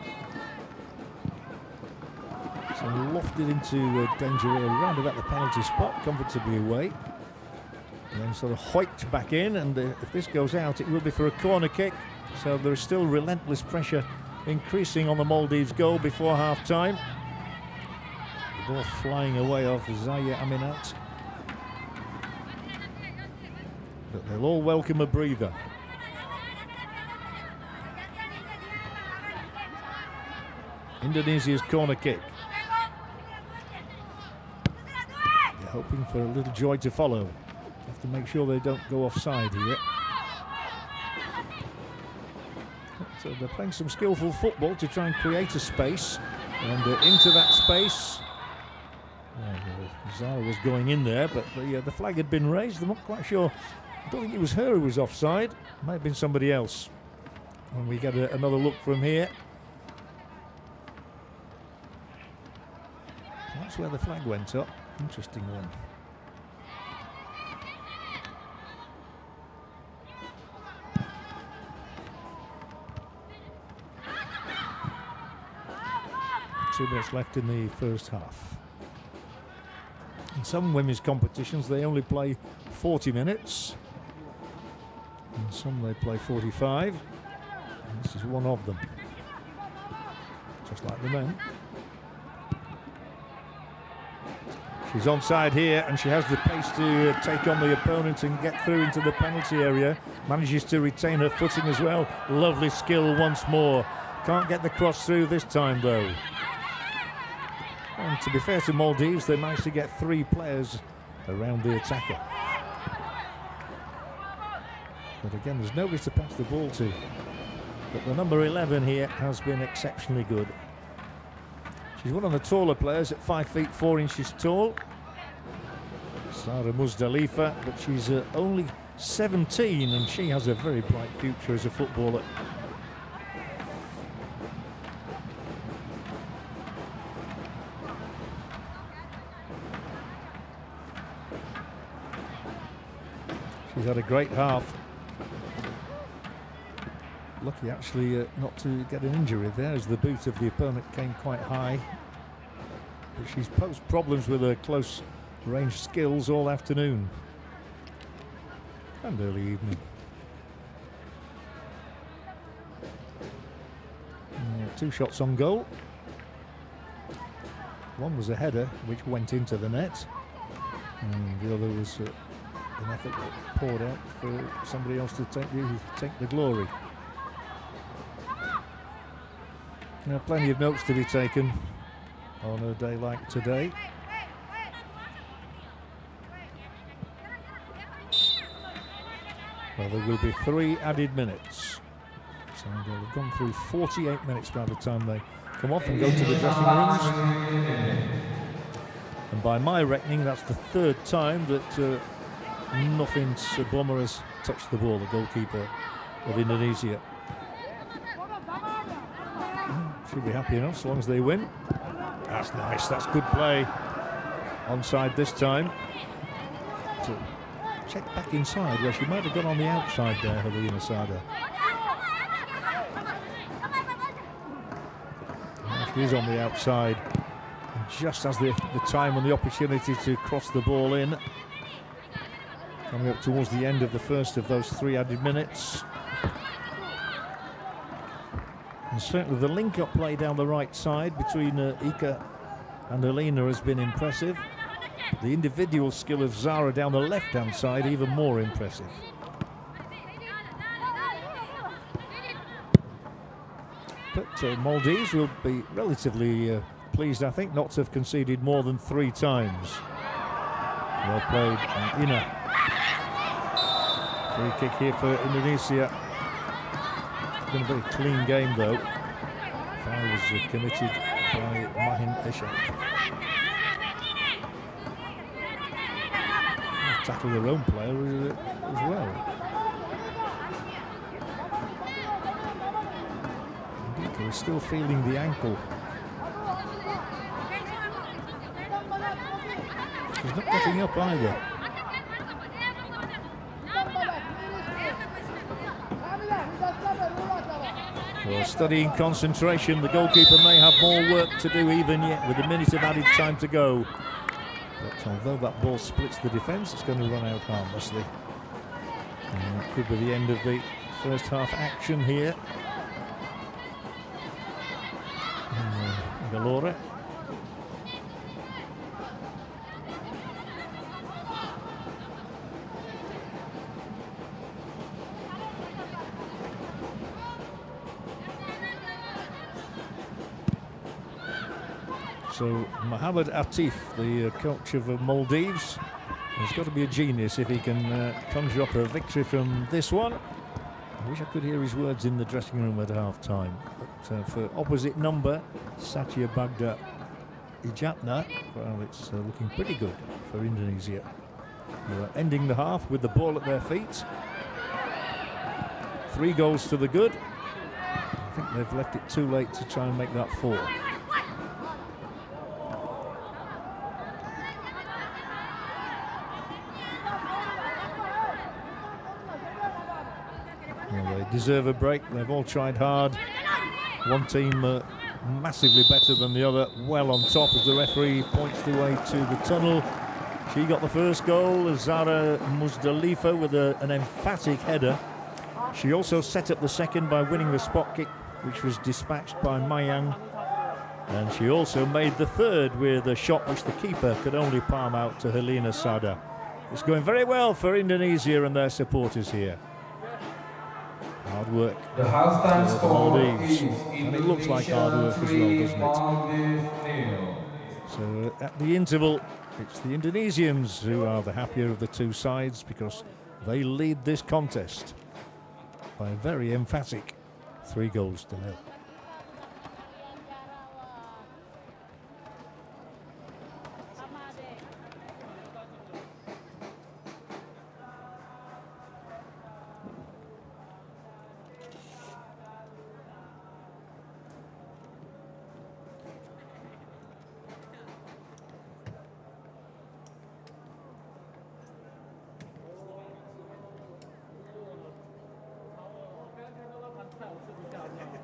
Speaker 2: So lofted into danger area, round about the penalty spot, comfortably away. And then sort of hoiked back in, and if this goes out, it will be for a corner kick. So there is still relentless pressure increasing on the Maldives goal before half-time. The ball flying away off Zaya Aminat. But they'll all welcome a breather. Indonesia's corner kick. They're hoping for a little joy to follow. Have to make sure they don't go offside here. So they're playing some skillful football to try and create a space. And into that space, Zara was going in there, but the flag had been raised. I'm not quite sure. I don't think it was her who was offside. It might have been somebody else. And we get another look from here. That's where the flag went up. Interesting one. Two minutes left in the first half. In some women's competitions, they only play 40 minutes. In some, they play 45. And this is one of them. Just like the men. She's onside here, and she has the pace to take on the opponent and get through into the penalty area. Manages to retain her footing as well. Lovely skill once more. Can't get the cross through this time, though. And to be fair to Maldives, they managed to get 3 players around the attacker. But again, there's nobody to pass the ball to. But the number 11 here has been exceptionally good. She's one of the taller players at 5 feet 4 inches tall. Sara Muzdalifa, but she's only 17 and she has a very bright future as a footballer. She's had a great half. lucky actually not to get an injury there, as the boot of the opponent came quite high. But she's posed problems with her close range skills all afternoon and early evening. 2 shots on goal. One was a header which went into the net, and the other was an effort that poured out for somebody else to take the glory. Now, plenty of notes to be taken on a day like today. Well, there will be 3 added minutes. So they'll have gone through 48 minutes by the time they come off and go to the dressing rooms. And by my reckoning, that's the 3rd time that nothing Bomber has touched the ball, the goalkeeper of Indonesia. Should be happy enough, so long as they win. That's nice, that's good play. Onside this time. To check back inside, where she might have gone on the outside there, Helena Sada. She is on the outside, and just as the time and the opportunity to cross the ball in, coming up towards the end of the first of those 3 added minutes. And certainly the link-up play down the right side between Ika and Helena has been impressive. The individual skill of Zara down the left-hand side even more impressive. But Maldives will be relatively pleased, I think, not to have conceded more than 3 times. Well played, Ina. Free kick here for Indonesia. It's been a very clean game, though. Foul was committed by Mahin Ishak. Tackle their own player as well. He's still feeling the ankle. He's not getting up either. Well, studying concentration, the goalkeeper may have more work to do even yet with a minute of added time to go. But although that ball splits the defence, it's going to run out harmlessly. And that could be the end of the first half action here. Galore. So Mohamed Atif, the coach of Maldives, has got to be a genius if he can conjure up a victory from this one. I wish I could hear his words in the dressing room at half-time. But for opposite number, Satya Bagda Ijatna, well, it's looking pretty good for Indonesia. They're ending the half with the ball at their feet. 3 goals to the good. I think they've left it too late to try and make that 4. Well, they deserve a break. They've all tried hard. One team massively better than the other, well on top as the referee points the way to the tunnel. She got the first goal, Zara Muzdalifa, with an emphatic header. She also set up the second by winning the spot kick, which was dispatched by Mayang. And she also made the third with a shot which the keeper could only palm out to Helena Sada. It's going very well for Indonesia and their supporters here. Hard work.
Speaker 1: The halftime score is
Speaker 2: and it looks like hard work as well, doesn't it? So at the interval, it's the Indonesians who are the happier of the 2 sides because they lead this contest by a very emphatic 3 goals to 0.
Speaker 3: 吃不下，你知道吗？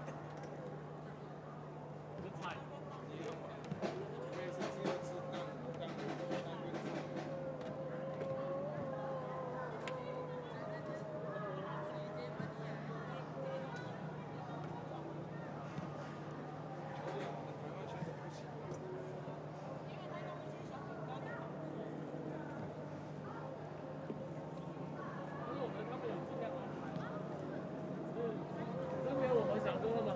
Speaker 3: 就菜。
Speaker 4: 我也是只有吃当归子。
Speaker 3: 真没有我们想中那么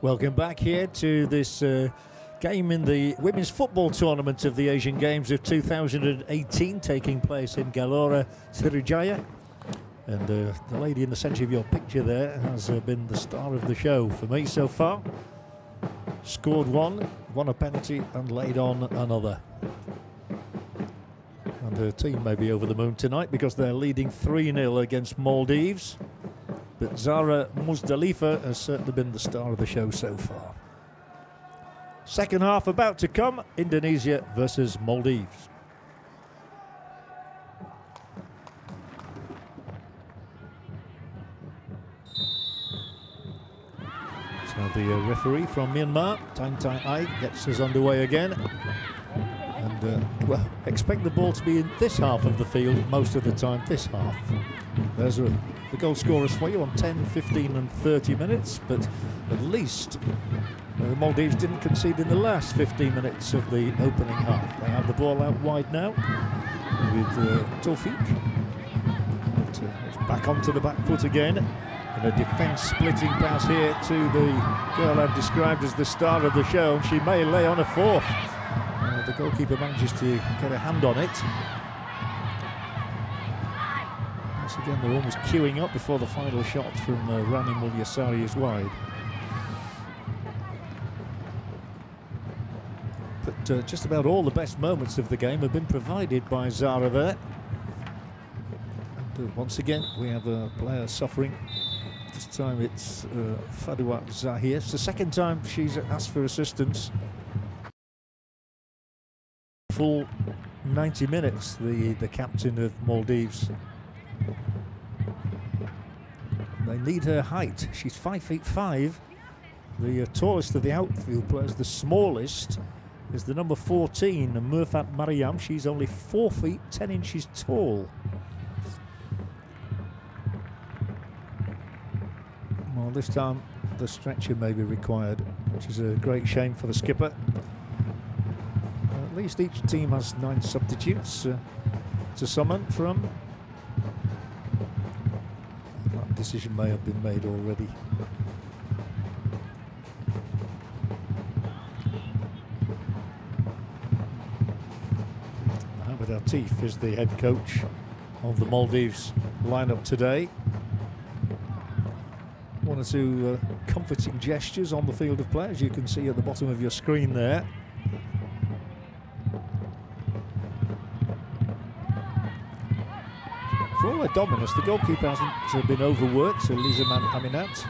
Speaker 2: Welcome back here to this game in the women's football tournament of the Asian Games of 2018, taking place in Galora, Sriwijaya. And the lady in the centre of your picture there has been the star of the show for me so far. Scored one, won a penalty and laid on another. And her team may be over the moon tonight because they're leading 3-0 against Maldives. But Zara Muzdalifa has certainly been the star of the show so far. Second half about to come, Indonesia versus Maldives. So the referee from Myanmar, Tang Tai Ai, gets us underway again. And, well, expect the ball to be in this half of the field most of the time, this half. There's the goal scorers for you on 10, 15 and 30 minutes, but at least the Maldives didn't concede in the last 15 minutes of the opening half. They have the ball out wide now with Taufik. But, it's back onto the back foot again. And a defence-splitting pass here to the girl I've described as the star of the show. She may lay on a fourth. The goalkeeper manages to get a hand on it. Once again, they're almost queuing up before the final shot from Rani Mulyasari is wide. But just about all the best moments of the game have been provided by Zara there. And once again, we have a player suffering. This time it's Fadwa Zahir. It's the second time she's asked for assistance. Full 90 minutes, the captain of Maldives. They need her height. She's 5'5". The tallest of the outfield players, the smallest, is the number 14, Murfat Mariam. She's only 4 feet 10 inches tall. Well, this time the stretcher may be required, which is a great shame for the skipper. At least each team has 9 substitutes to summon from. That decision may have been made already. Mohamed Atif is the head coach of the Maldives lineup today. One or two comforting gestures on the field of play, as you can see at the bottom of your screen there. For all their dominance, the goalkeeper hasn't been overworked, so Lizaman Aminat.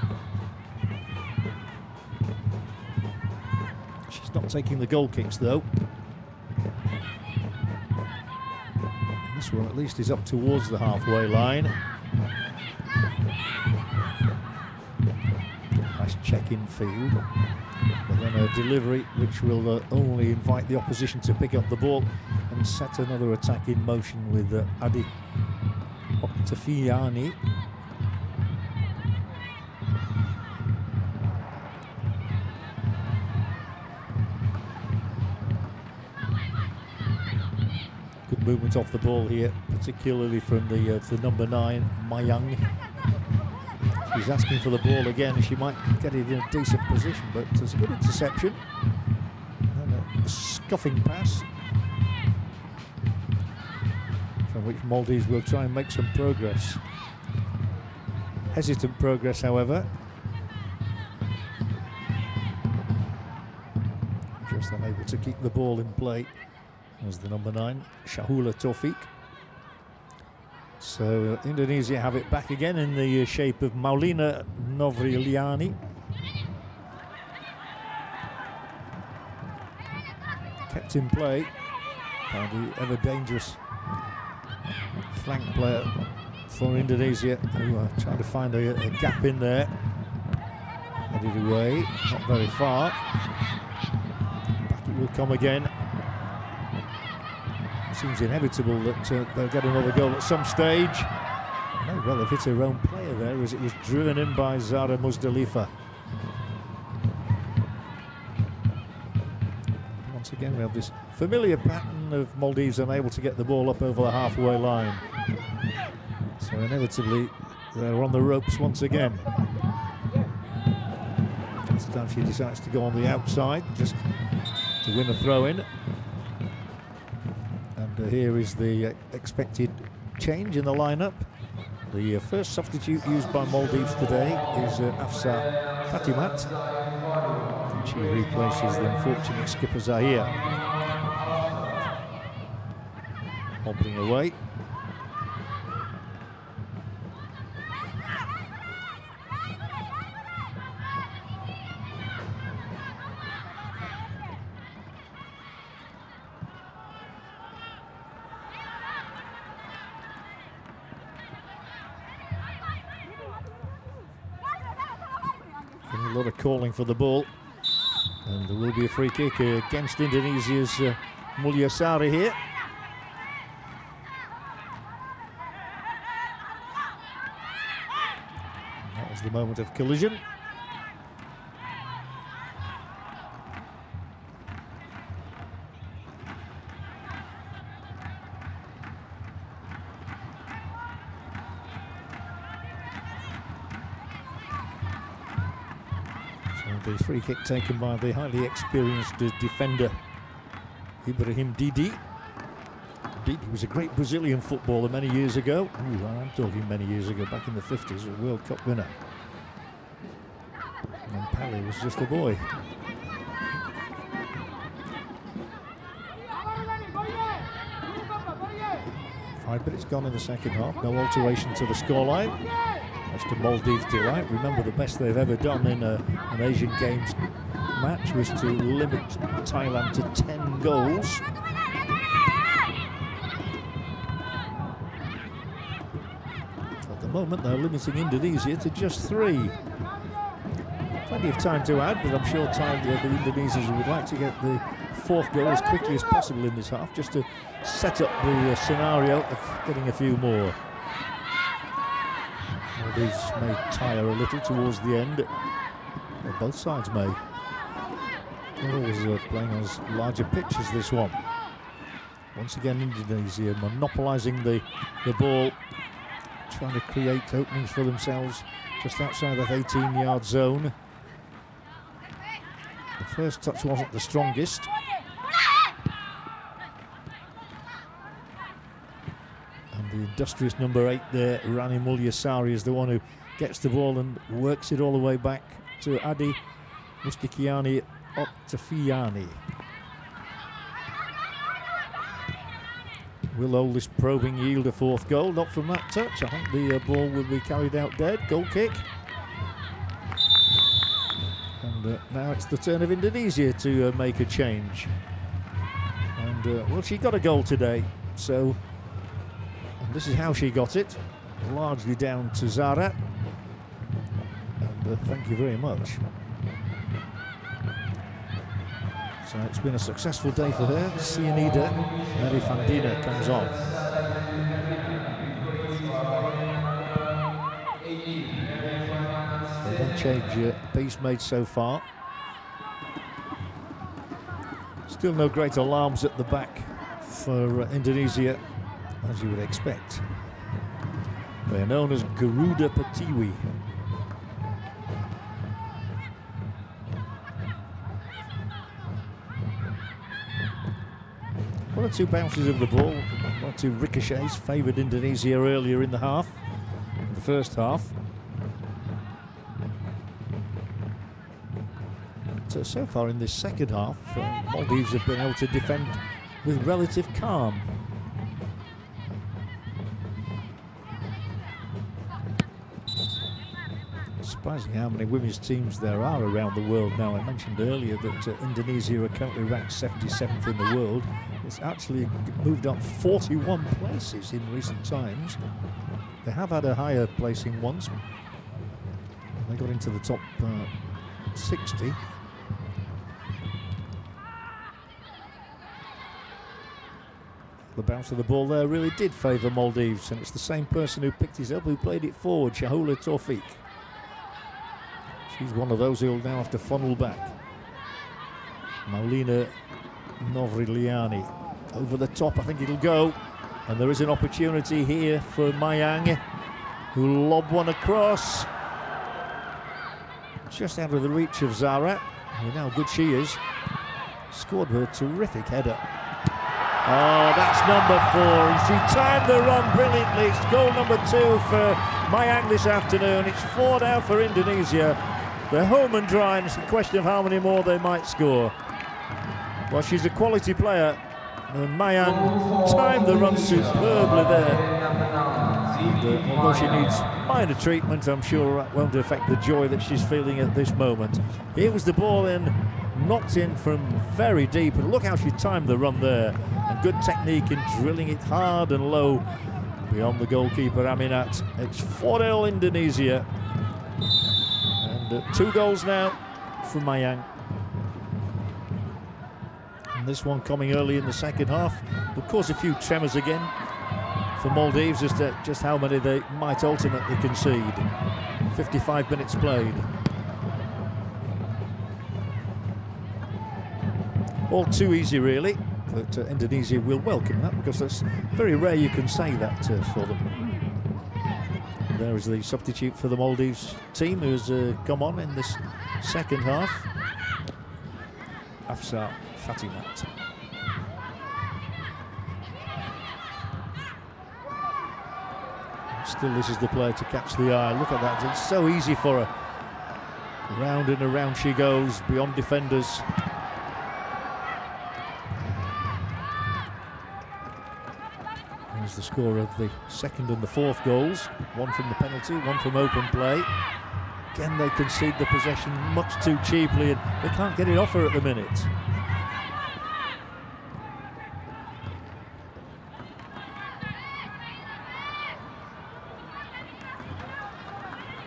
Speaker 2: She's not taking the goal kicks, though. This one at least is up towards the halfway line. Nice check-in field. But then a delivery which will only invite the opposition to pick up the ball and set another attack in motion with Adi Tafiani. Good movement off the ball here, particularly from the number 9, Mayang. She's asking for the ball again. She might get it in a decent position, but there's a good interception. And a scuffing pass, from which Maldives will try and make some progress. Hesitant progress, however. Just unable to keep the ball in play as the number 9, Shahula Taufik. So Indonesia have it back again in the shape of Maulina Novriliani. Kept in play by the ever dangerous flank player for Indonesia, who are trying to find a gap in there. Headed away, not very far. Back it will come again. Seems inevitable that they'll get another goal at some stage. May well have hit her own player there as it was driven in by Zara Muzdalifa. Once again, we have this familiar pattern of Maldives unable to get the ball up over the halfway line. So inevitably, they're on the ropes once again. This time she decides to go on the outside just to win a throw-in. And here is the expected change in the lineup. The first substitute used by Maldives today is Afsa Fatimat. And she replaces the unfortunate skipper Zahir. Hobbling away. A lot of calling for the ball, and there will be a free kick against Indonesia's Mulyasari here. And that was the moment of collision. The free kick taken by the highly experienced defender Ibrahim Didi. Didi was a great Brazilian footballer many years ago. Ooh, I'm talking many years ago, back in the 50s, a World Cup winner. And Pele was just a boy. 5 minutes gone in the second half, no alteration to the scoreline. That's to Maldives' delight. Remember, the best they've ever done in an Asian Games match was to limit Thailand to 10 goals. At the moment, they're limiting Indonesia to just 3. Plenty of time to add, but I'm sure the Indonesians would like to get the 4th goal as quickly as possible in this half, just to set up the scenario of getting a few more. Maldives may tire a little towards the end. Well, both sides may. They're always playing on larger pitches, this one. Once again, Indonesia monopolising the ball, trying to create openings for themselves just outside that 18-yard zone. The first touch wasn't the strongest. And the industrious number 8 there, Rani Mulyasari, is the one who gets the ball and works it all the way back to Adi Mustikiani Octafiani. Will all this probing yield a 4th goal? Not from that touch. I think the ball will be carried out dead. Goal kick. And now it's the turn of Indonesia to make a change. And well, she got a goal today, so this is how she got it, largely down to Zara. And thank you very much. So it's been a successful day for her. Cianida Merifandina comes on. One change piece made so far. Still no great alarms at the back for Indonesia, as you would expect. They are known as Garuda Pertiwi. One or two bounces of the ball, one or two ricochets favoured Indonesia earlier in the half, in the first half. But so far in this second half, Maldives have been able to defend with relative calm. Surprising how many women's teams there are around the world now. I mentioned earlier that Indonesia are currently ranked 77th in the world. It's actually moved up 41 places in recent times. They have had a higher placing once. They got into the top 60. The bounce of the ball there really did favour Maldives, and it's the same person who picked it up who played it forward, Shahula Tawfiq. She's one of those who'll now have to funnel back. Maulina Novriliani. Over the top, I think it'll go. And there is an opportunity here for Mayang, who'll lob one across. Just out of the reach of Zara. You know how good she is. Scored with a terrific header. Oh, that's number 4. She timed the run brilliantly. It's goal number 2 for Mayang this afternoon. It's 4 now for Indonesia. They're home and dry, and it's a question of how many more they might score. Well, she's a quality player, and Mayang timed the run superbly there. And, although she needs minor treatment, I'm sure that won't affect the joy that she's feeling at this moment. Here was the ball in, knocked in from very deep, and look how she timed the run there. And good technique in drilling it hard and low beyond the goalkeeper Aminat. It's 4-0 Indonesia. And 2 goals now from Mayang. And this one coming early in the second half will cause a few tremors again for Maldives as to just how many they might ultimately concede. 55 minutes played. All too easy, really, but Indonesia will welcome that, because that's very rare you can say that for them. There is the substitute for the Maldives team who's come on in this second half. Afsar Fatimat. Still, this is the player to catch the eye. Look at that, it's so easy for her. Round and around she goes, beyond defenders. There's the score of the second and the fourth goals. One from the penalty, one from open play. Again, they concede the possession much too cheaply, and they can't get it off her at the minute.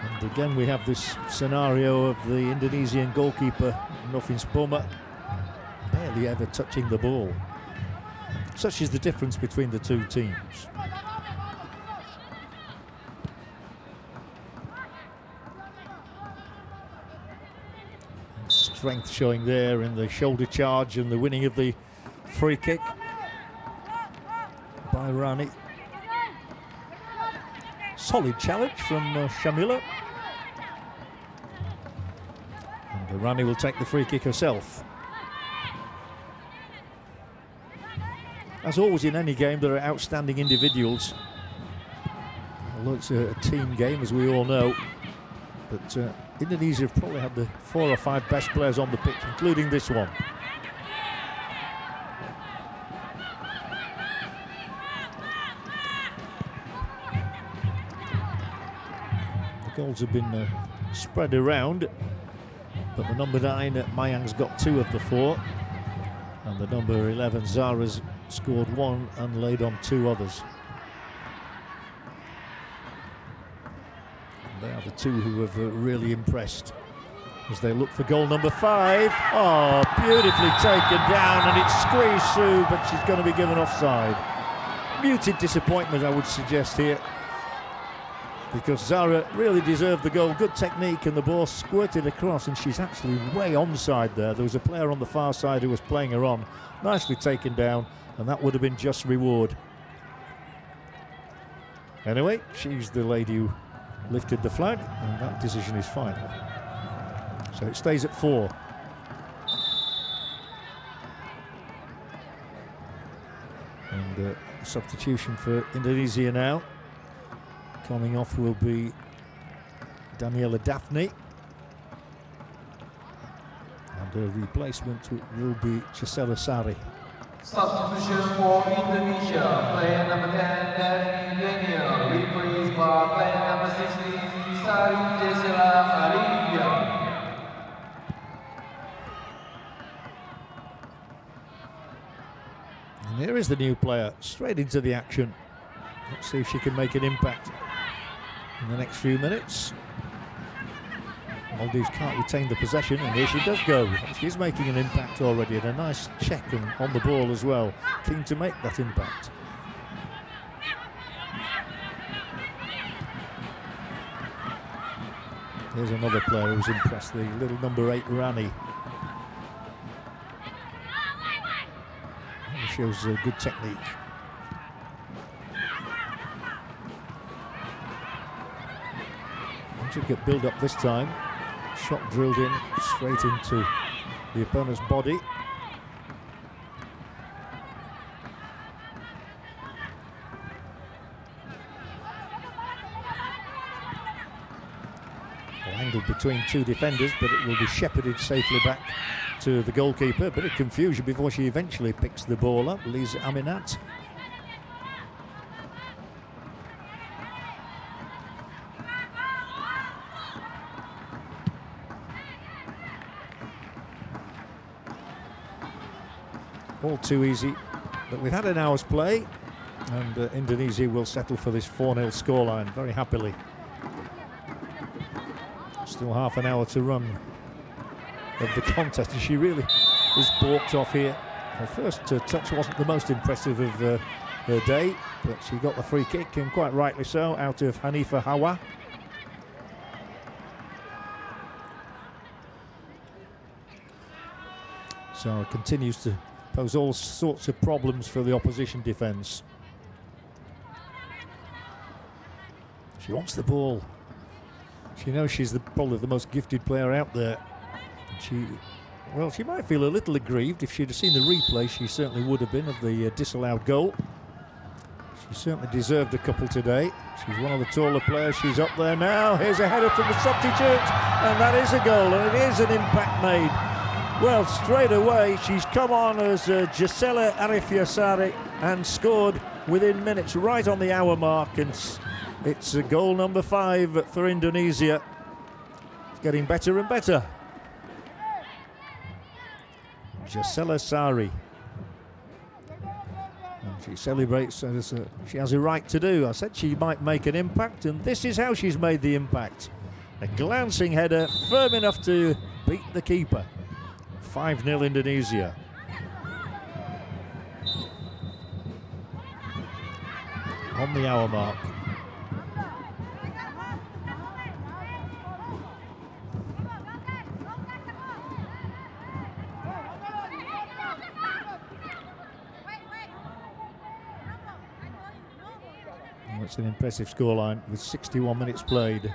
Speaker 2: And again, we have this scenario of the Indonesian goalkeeper, Novin Spoma, barely ever touching the ball. Such is the difference between the two teams. And strength showing there in the shoulder charge and the winning of the free kick by Rani. Solid challenge from Shamila. And Rani will take the free kick herself. As always in any game, there are outstanding individuals. Although it's a team game, as we all know. But Indonesia have probably had the 4 or 5 best players on the pitch, including this one. The goals have been spread around, but the number 9, Mayang's got 2 of the 4. And the number 11, Zara's scored 1 and laid on 2 others. And they are the 2 who have really impressed as they look for goal number 5. Oh, beautifully taken down, and it's squeezed through, but she's going to be given offside. Muted disappointment, I would suggest here, because Zara really deserved the goal. Good technique, and the ball squirted across, and she's actually way onside there. There was a player on the far side who was playing her on. Nicely taken down, and that would have been just reward. Anyway, she's the lady who lifted the flag, and that decision is final. So it stays at 4. And substitution for Indonesia now. Coming off will be Daniela Daphne. And her replacement will be Gisela Sari.
Speaker 1: Substitution for Indonesia, player number 10, Daphne Daniel, replaced by player number 16, Sari Gisela Arabia.
Speaker 2: And here is the new player, straight into the action. Let's see if she can make an impact in the next few minutes. Maldives can't retain the possession, and here she does go. She's making an impact already, and a nice check and on the ball as well. Keen to make that impact. Here's another player who's impressed, the little number 8 Rani. shows good technique. Intricate build-up this time. Shot drilled in straight into the opponent's body. Angled between two defenders, but it will be shepherded safely back to the goalkeeper. Bit of confusion before she eventually picks the ball up. Lisa Aminat. All too easy, but we've had an hour's play, and Indonesia will settle for this 4-0 scoreline very happily. Still half an hour to run of the contest, and she really is balked off here. Her first touch wasn't the most impressive of her day, but she got the free kick, and quite rightly so, out of Hanifa Hawa. So it continues to pose all sorts of problems for the opposition defence. She wants the ball. She knows she's probably the most gifted player out there. She might feel a little aggrieved. If she'd have seen the replay, she certainly would have been, of the disallowed goal. She certainly deserved a couple today. She's one of the taller players. She's up there now. Here's a header from the substitute, and that is a goal, and it is an impact made. Well, straight away, she's come on as Gisela Arifiasari and scored within minutes, right on the hour mark, and it's goal number 5 for Indonesia. It's getting better and better. Gisela Sari. And she celebrates as she has a right to do. I said she might make an impact, and this is how she's made the impact. A glancing header, firm enough to beat the keeper. 5-0 Indonesia. On the hour mark. Well, it's an impressive scoreline with 61 minutes played.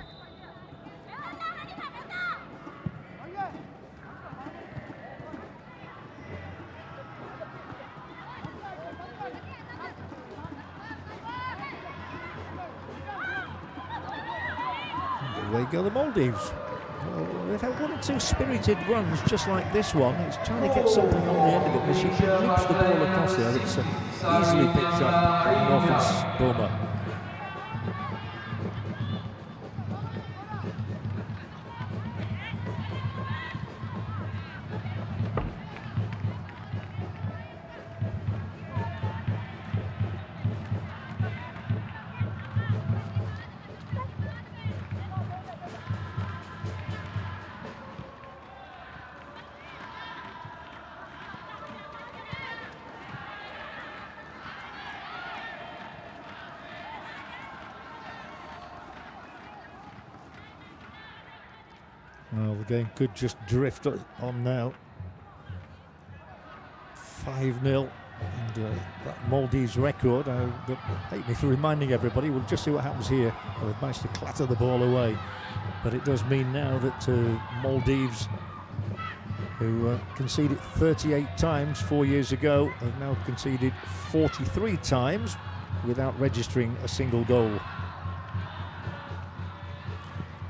Speaker 2: Away go the Maldives. Well, they've had 1 or 2 spirited runs just like this one. It's trying to get something on the end of it, but she loops the ball across there. It's easily picked up in Norfolk's Boma. Well, the game could just drift on now. 5-0, and that Maldives record, but hate me for reminding everybody, we'll just see what happens here. They've managed to clatter the ball away, but it does mean now that Maldives, who conceded 38 times 4 years ago, have now conceded 43 times without registering a single goal.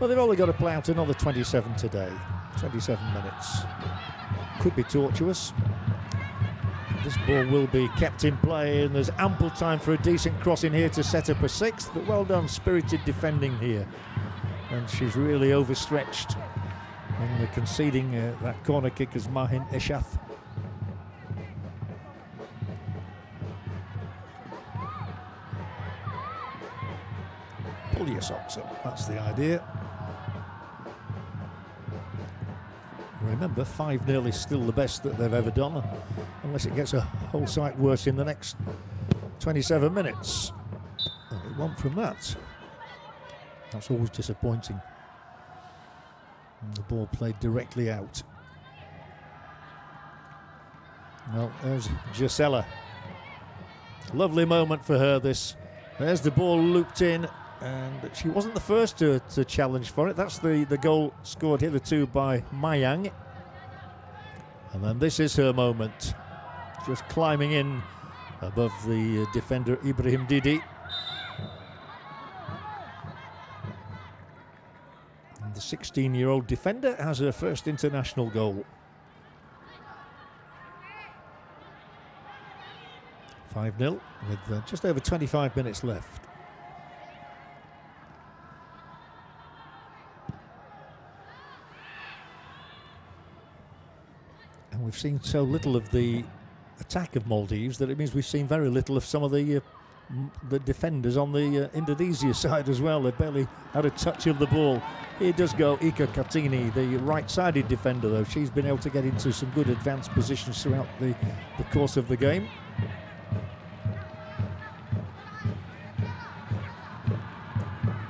Speaker 2: Well, they've only got to play out another 27 today. 27 minutes. Could be tortuous. This ball will be kept in play, and there's ample time for a decent cross in here to set up a 6th, but well done, spirited defending here. And she's really overstretched in conceding that corner kick as Mahin Eshath. Pull your socks up, that's the idea. Remember, 5-0 is still the best that they've ever done, unless it gets a whole sight worse in the next 27 minutes. And it won't from that. That's always disappointing. And the ball played directly out. Well, there's Gisela Lovely moment for her, this. There's the ball looped in, and she wasn't the first to challenge for it. That's the goal scored hitherto by Mayang. And then this is her moment. Just climbing in above the defender Ibrahim Didi. And the 16-year-old defender has her first international goal. 5-0 with just over 25 minutes left. And we've seen so little of the attack of Maldives that it means we've seen very little of some of the defenders on the Indonesia side as well. They've barely had a touch of the ball. Here does go Ika Kartini, the right-sided defender, though. She's been able to get into some good advanced positions throughout the course of the game.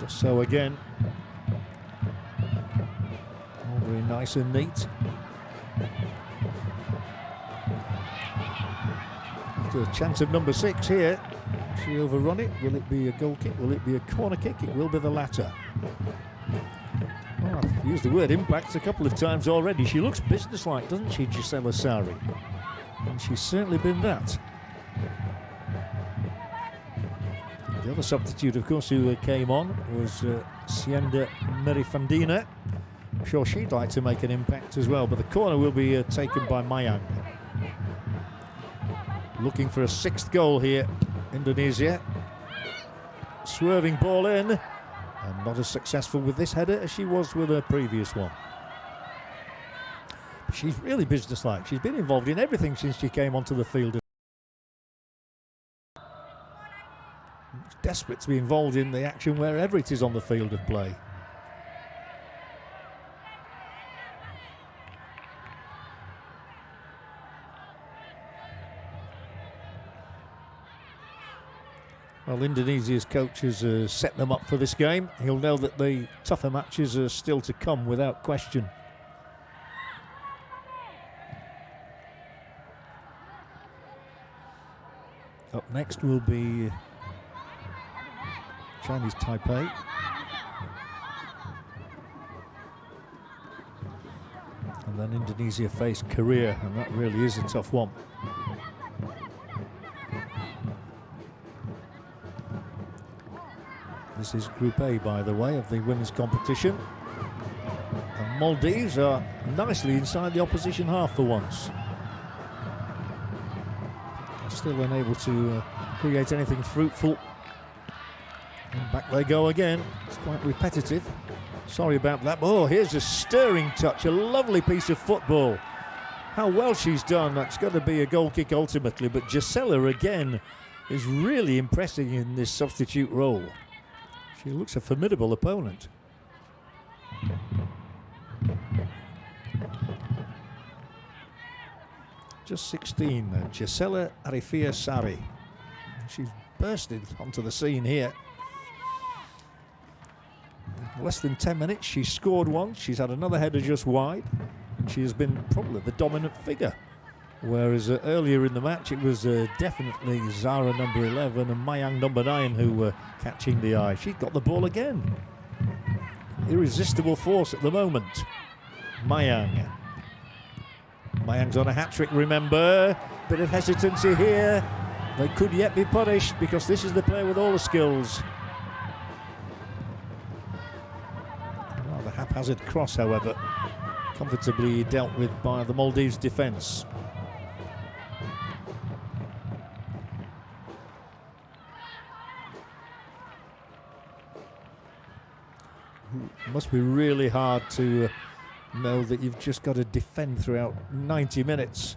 Speaker 2: Just so again. All very nice and neat. A chance of number 6 here. She overrun it. Will it be a goal kick? Will it be a corner kick? It will be the latter. Oh, I've used the word impact a couple of times already. She looks businesslike, doesn't she, Gisela Sari? And she's certainly been that. The other substitute, of course, who came on was Sienda Merifandina. I'm sure she'd like to make an impact as well, but the corner will be taken by Mayang. Looking for a 6th goal here, Indonesia. Swerving ball in, and not as successful with this header as she was with her previous one. But she's really businesslike. She's been involved in everything since she came onto the field. Desperate to be involved in the action wherever it is on the field of play. Well, Indonesia's coach has set them up for this game. He'll know that the tougher matches are still to come without question. Up next will be Chinese Taipei. And then Indonesia face Korea, and that really is a tough one. This is Group A, by the way, of the women's competition. And Maldives are nicely inside the opposition half for once. They're still unable to create anything fruitful. And back they go again. It's quite repetitive. Sorry about that. Oh, here's a stirring touch, a lovely piece of football. How well she's done. That's got to be a goal kick ultimately, but Gisela again is really impressing in this substitute role. She looks a formidable opponent. Just 16, Gisela Arifia Sari. She's bursted onto the scene here. In less than 10 minutes, she's scored once. She's had another header just wide. And she has been probably the dominant figure. Whereas earlier in the match, it was definitely Zara number 11 and Mayang number 9 who were catching the eye. She's got the ball again. Irresistible force at the moment. Mayang. Mayang's on a hat-trick, remember. Bit of hesitancy here. They could yet be punished because this is the player with all the skills. Rather haphazard cross, however. Comfortably dealt with by the Maldives defence. Must be really hard to know that you've just got to defend throughout 90 minutes.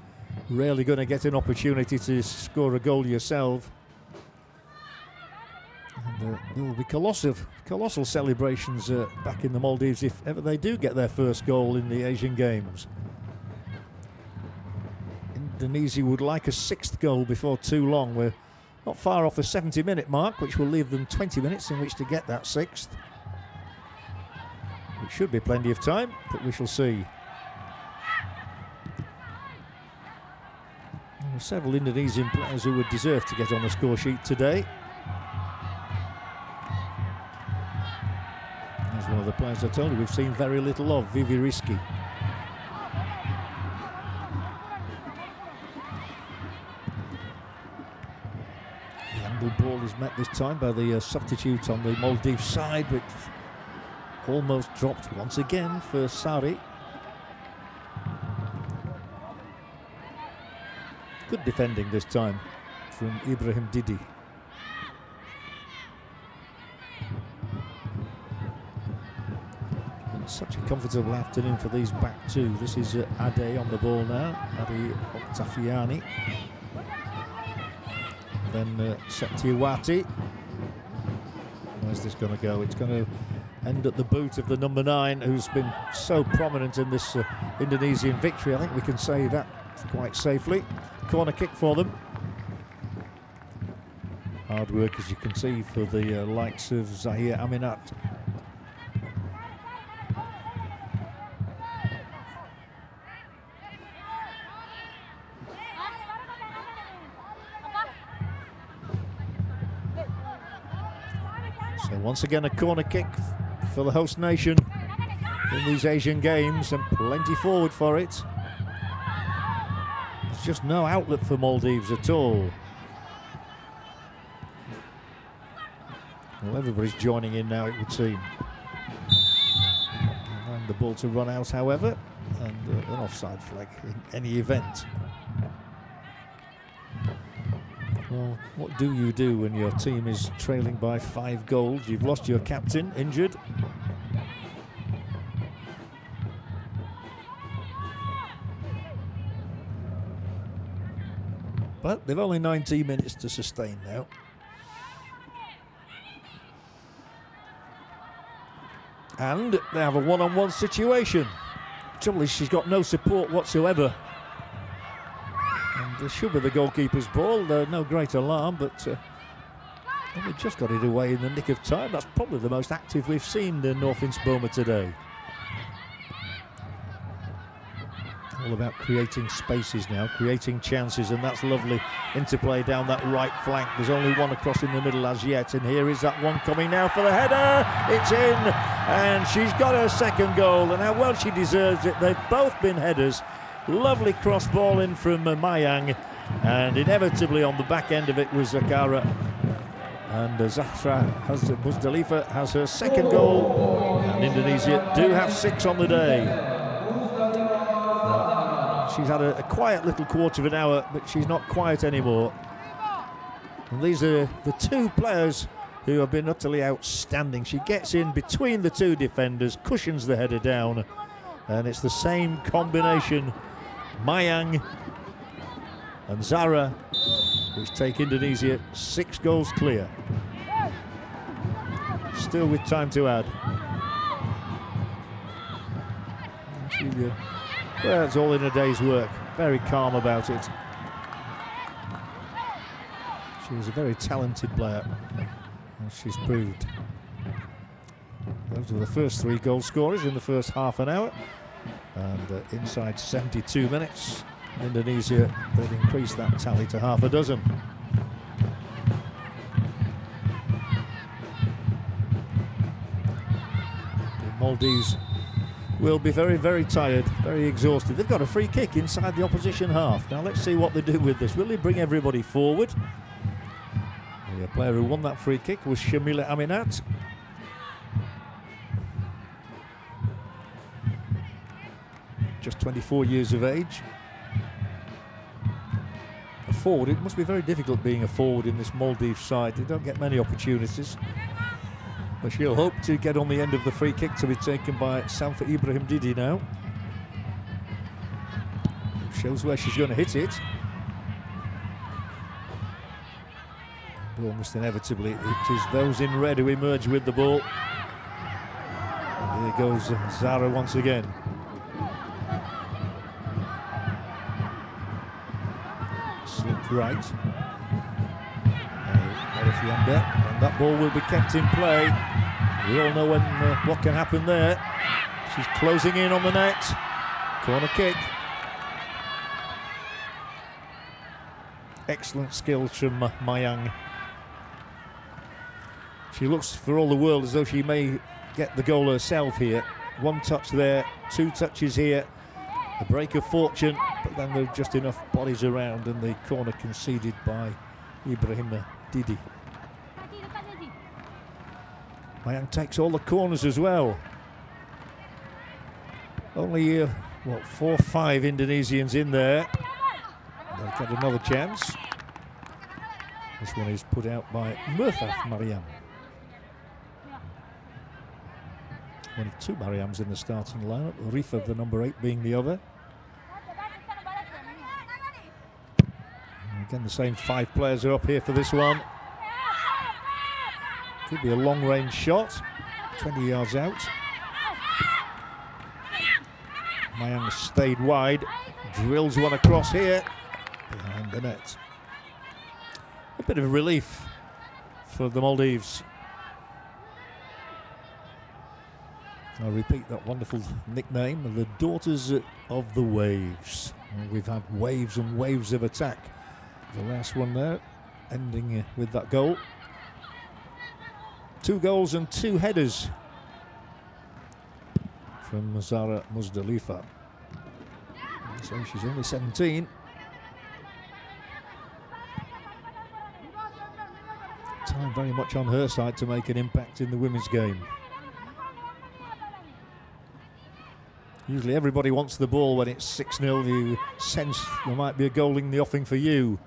Speaker 2: Rarely going to get an opportunity to score a goal yourself. And there will be colossal celebrations back in the Maldives if ever they do get their first goal in the Asian Games. Indonesia would like a 6th goal before too long. We're not far off the 70-minute mark, which will leave them 20 minutes in which to get that 6th. It should be plenty of time, but we shall see. There are several Indonesian players who would deserve to get on the score sheet today. There's one of the players I told you we've seen very little of, Vivi Rizky. The handball ball is met this time by the substitute on the Maldives side, but almost dropped once again for Sari. Good defending this time from Ibrahim Didi. And such a comfortable afternoon for these back two. This is Ade on the ball now, Ade Octaviani. Then Septiawati. Where's this going to go? It's going to end at the boot of the number 9, who's been so prominent in this Indonesian victory. I think we can say that quite safely. Corner kick for them. Hard work, as you can see, for the likes of Zahir Aminat. So once again a corner kick for the host nation in these Asian Games, and plenty forward for it. There's just no outlet for Maldives at all. Well, everybody's joining in now, it would seem. And the ball to run out, however, and an offside flag in any event. Well, what do you do when your team is trailing by 5 goals? You've lost your captain, injured. But they've only 90 minutes to sustain now. And they have a one-on-one situation. Trouble is, she's got no support whatsoever. And this should be the goalkeeper's ball. No great alarm, but we just got it away in the nick of time. That's probably the most active we've seen in North Boma today. All about creating spaces now, creating chances, and that's lovely interplay down that right flank. There's only one across in the middle as yet, and here is that one coming now for the header. It's in, and she's got her second goal, and how well she deserves it. They've both been headers. Lovely cross ball in from Mayang, and inevitably on the back end of it was Zakara. And Muzdalifa has her second goal, and Indonesia do have 6 on the day. She's had a quiet little quarter of an hour, but she's not quiet anymore. And these are the 2 players who have been utterly outstanding. She gets in between the 2 defenders, cushions the header down, and it's the same combination, Mayang and Zara, which take Indonesia 6 goals clear. Still with time to add. Well, it's all in a day's work. Very calm about it. She was a very talented player, as she's proved. Those were the first 3 goal scorers in the first half an hour. And inside 72 minutes, Indonesia, they've increased that tally to half a dozen. The Maldives will be very, very tired, very exhausted. They've got a free kick inside the opposition half. Now let's see what they do with this. Will they bring everybody forward? The player who won that free kick was Shamila Aminat. Just 24 years of age. A forward, it must be very difficult being a forward in this Maldives side. They don't get many opportunities. But she'll hope to get on the end of the free kick to be taken by Sanfa Ibrahim Didi now. Shows where she's going to hit it. Almost inevitably, it is those in red who emerge with the ball. And here goes Zara once again. Slipped right. And that ball will be kept in play. We all know what can happen there. She's closing in on the net. Corner kick. Excellent skills from Mayang. She looks for all the world as though she may get the goal herself here. One touch there, 2 touches here. A break of fortune, but then there are just enough bodies around, and the corner conceded by Ibrahim Didi. Mayang takes all the corners as well. Only, 4 or 5 Indonesians in there. They'll get another chance. This one is put out by Murthaf Mariam. One of 2 Mariams in the starting lineup, Rifa, the number 8, being the other. And again, the same 5 players are up here for this one. Could be a long-range shot, 20 yards out. Mayang stayed wide, drills one across here, behind the net. A bit of a relief for the Maldives. I'll repeat that wonderful nickname, the Daughters of the Waves. Well, we've had waves and waves of attack. The last one there, ending with that goal. 2 goals and 2 headers from Zara Muzdalifa. So she's only 17. Time very much on her side to make an impact in the women's game. Usually everybody wants the ball when it's 6-0. You sense there might be a goal in the offing for you.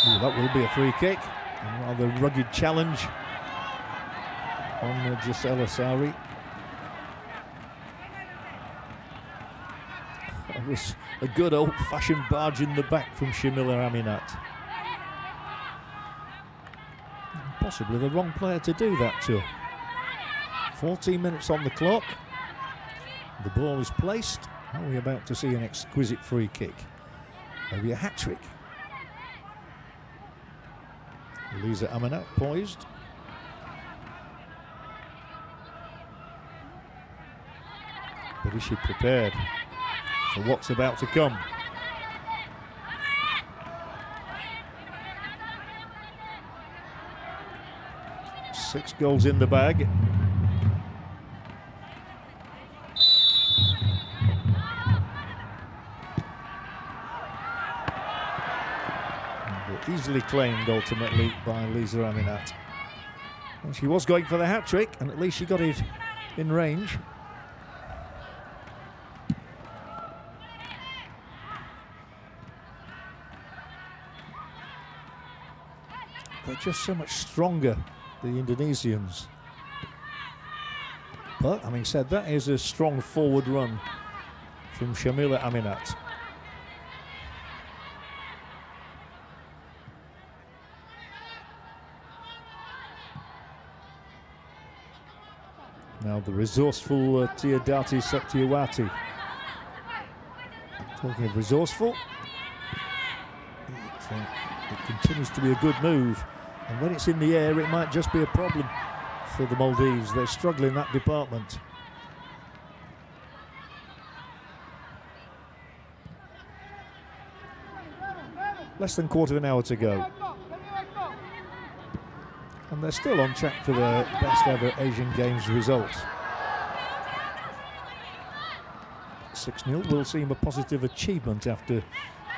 Speaker 2: Ooh, that will be a free kick. A rather rugged challenge on Gisela Sari. It was a good old-fashioned barge in the back from Shamila Aminat. Possibly the wrong player to do that to. 14 minutes on the clock. The ball is placed. Are we about to see an exquisite free kick? Maybe a hat-trick. Lisa Aminat poised. But is she prepared for what's about to come? Six goals in the bag. Easily claimed ultimately by Lisa Aminat. And she was going for the hat-trick, and at least she got it in range. They're just so much stronger, the Indonesians. But having said that, is a strong forward run from Shamila Aminat. Now the resourceful Tiadati Septiawati. Talking of resourceful, it continues to be a good move. And when it's in the air, it might just be a problem for the Maldives. They're struggling in that department. Less than quarter of an hour to go. And they're still on track for their best ever Asian Games result. 6-0 will seem a positive achievement after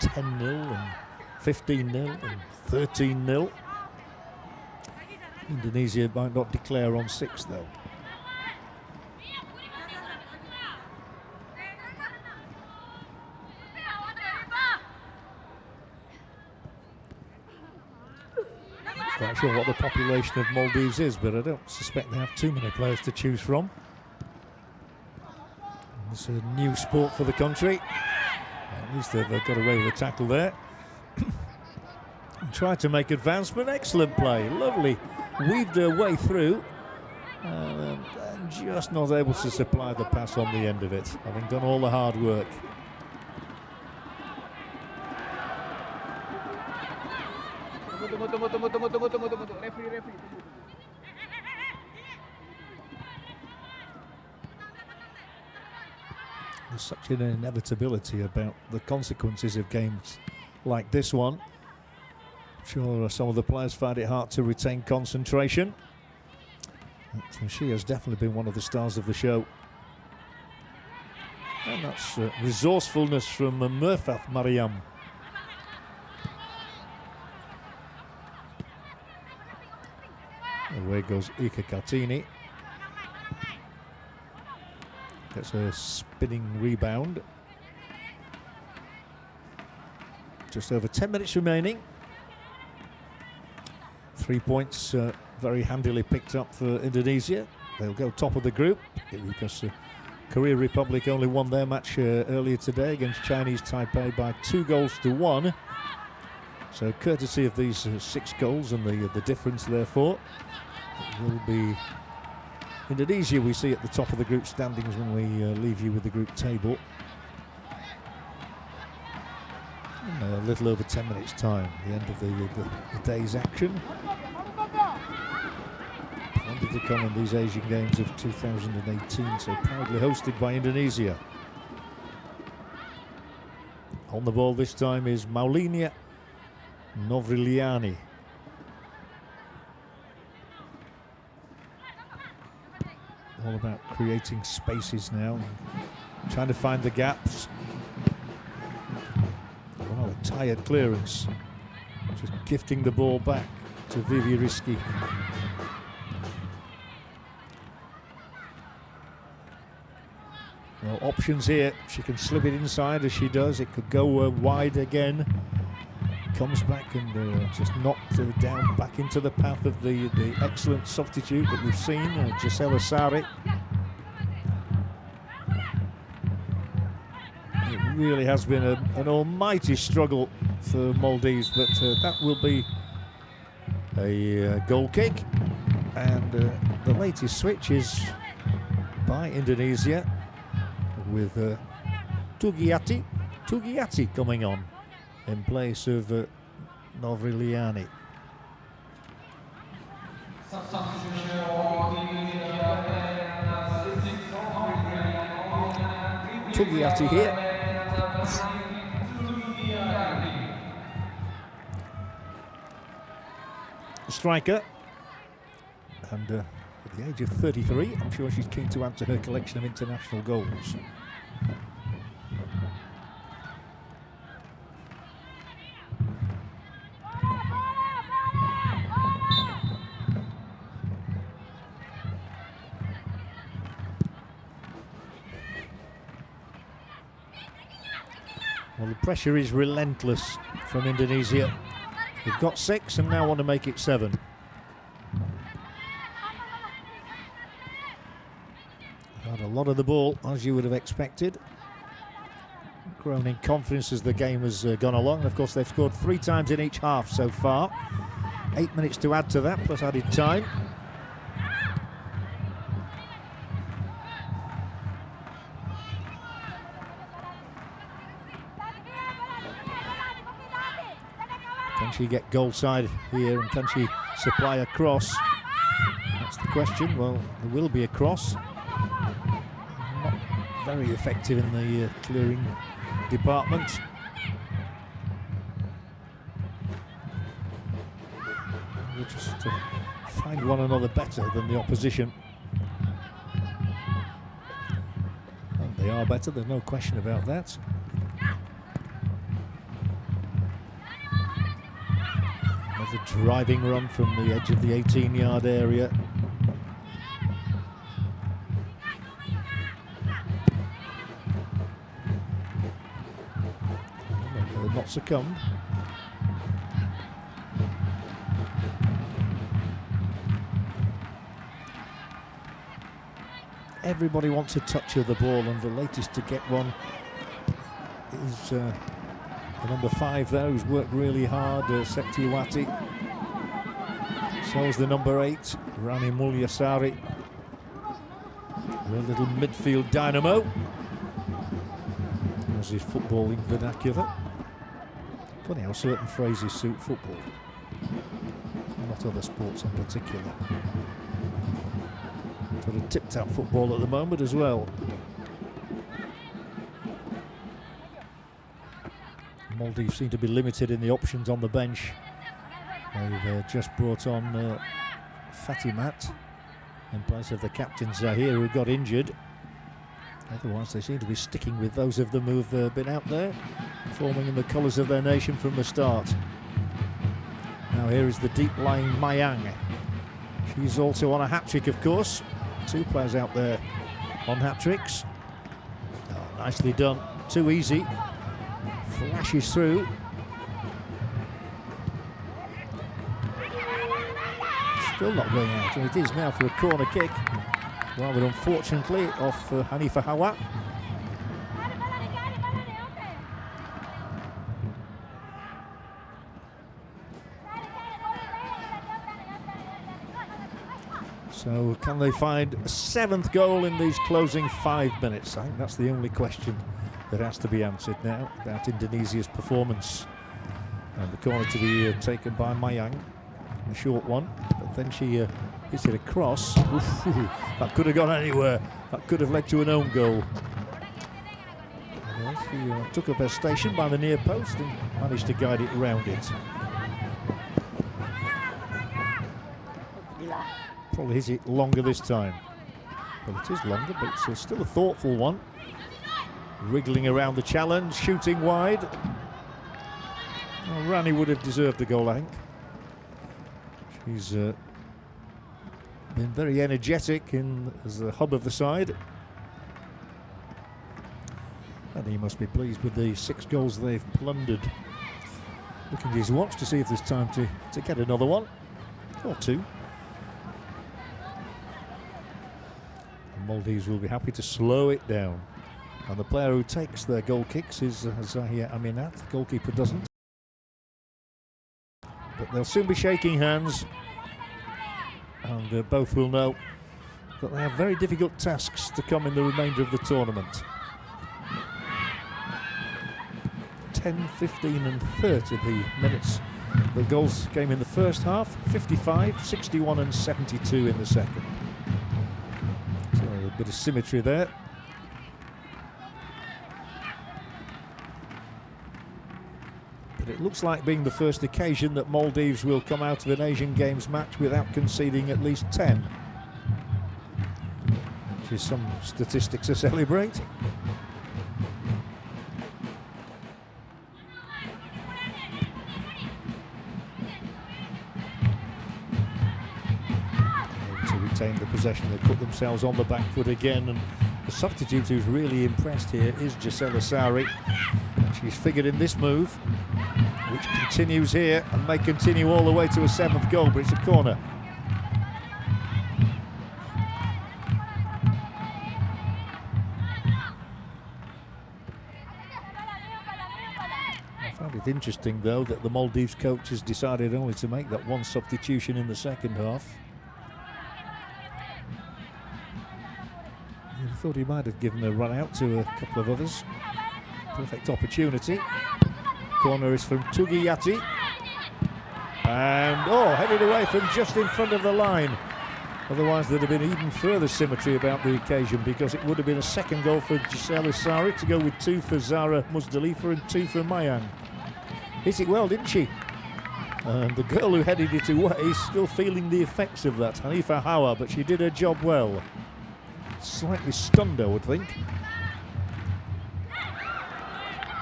Speaker 2: 10-0 and 15-0 and 13-0. Indonesia might not declare on 6 though. Quite sure what the population of Maldives is, but I don't suspect they have too many players to choose from. It's a new sport for the country. At least they've got away with a tackle there. And tried to make advancement. Excellent play. Lovely. Weaved her way through. And just not able to supply the pass on the end of it, having done all the hard work.
Speaker 4: Tunggu. Referee.
Speaker 2: There's such an inevitability about the consequences of games like this one. I'm sure some of the players find it hard to retain concentration. But she has definitely been one of the stars of the show. And that's resourcefulness from Murfaf Mariam. Away goes Ika Kartini. Gets a spinning rebound. Just over 10 minutes remaining. 3 points very handily picked up for Indonesia. They'll go top of the group because Korea Republic only won their match earlier today against Chinese Taipei by 2-1. So courtesy of these 6 goals and the difference therefore, it will be Indonesia we see at the top of the group standings when we leave you with the group table. In a little over 10 minutes time, the end of the day's action. Plenty to come in these Asian Games of 2018, so proudly hosted by Indonesia. On the ball this time is Maulinia Novriliani. All about creating spaces now, trying to find the gaps. Well, a tired clearance, just gifting the ball back to Vivi Rizky. Well, options here. She can slip it inside as she does. It could go wide again. Comes back and just knocked down back into the path of the excellent substitute that we've seen, Gisela Sari. It really has been an almighty struggle for Maldives, but that will be a goal kick. And the latest switch is by Indonesia with Tugiati coming on in place of Novriliani. Tugiati here. Striker. And at the age of 33, I'm sure she's keen to add to her collection of international goals. Well, the pressure is relentless from Indonesia. They've got 6 and now want to make it 7. Had a lot of the ball, as you would have expected. Grown in confidence as the game has gone along. And of course, they've scored 3 times in each half so far. 8 minutes to add to that, plus added time. Can she get goal side here and can she supply a cross? That's the question. Well, there will be a cross. Not very effective in the clearing department. We'll just find one another better than the opposition. And they are better, there's no question about that. Another driving run from the edge of the 18-yard area. They've not succumbed. Everybody wants a touch of the ball, and the latest to get one is the number 5 there, who's worked really hard, Septiwati. So is the number 8, Rani Mulyasari. A little midfield dynamo, as his footballing vernacular. Funny how certain phrases suit football, not other sports in particular. Sort of tip-tap football at the moment as well. Maldives seem to be limited in the options on the bench. They've just brought on Fatimat in place of the captain Zahir, who got injured. Otherwise they seem to be sticking with those of them who've been out there, performing in the colours of their nation from the start. Now here is the deep-lying Mayang. She's also on a hat-trick, of course. 2 players out there on hat-tricks. Oh, nicely done. Too easy. Flashes through. Still not going out, and it is now for a corner kick. Rather unfortunately, off Hanifa Hawa. So can they find a 7th goal in these closing 5 minutes? I think that's the only question that has to be answered now about Indonesia's performance. And the corner to be taken by Mayang, a short one, but then she hits it across. Oof, that could have gone anywhere. That could have led to an own goal. Anyway, she took up her station by the near post and managed to guide it round it. Probably hit it longer this time. Well, it is longer, but it's still a thoughtful one. Wriggling around the challenge, shooting wide. Well, Rani would have deserved the goal, I think. She's been very energetic as the hub of the side. And he must be pleased with the 6 goals they've plundered. Looking at his watch to see if there's time to get another one or 2. And Maldives will be happy to slow it down. And the player who takes their goal kicks is Zahir Aminat. The goalkeeper doesn't. But they'll soon be shaking hands. And both will know that they have very difficult tasks to come in the remainder of the tournament. 10, 15 and 30 the minutes. The goals came in the first half, 55, 61 and 72 in the second. So a bit of symmetry there. But it looks like being the first occasion that Maldives will come out of an Asian Games match without conceding at least 10. Which is some statistics to celebrate. To retain the possession, they put themselves on the back foot again, and the substitute who's really impressed here is Gisela Sari. She's figured in this move, which continues here and may continue all the way to a 7th goal, but it's a corner. I found it interesting, though, that the Maldives coach has decided only to make that 1 substitution in the second half. I thought he might have given a run out to a couple of others. Perfect opportunity. Corner is from Tugiyati. And, headed away from just in front of the line. Otherwise there'd have been even further symmetry about the occasion, because it would have been a 2nd goal for Gisela Sari to go with 2 for Zara Muzdalifa and 2 for Mayang. Hit it well, didn't she? And the girl who headed it away is still feeling the effects of that, Hanifa Hawa, but she did her job well. Slightly stunned, I would think.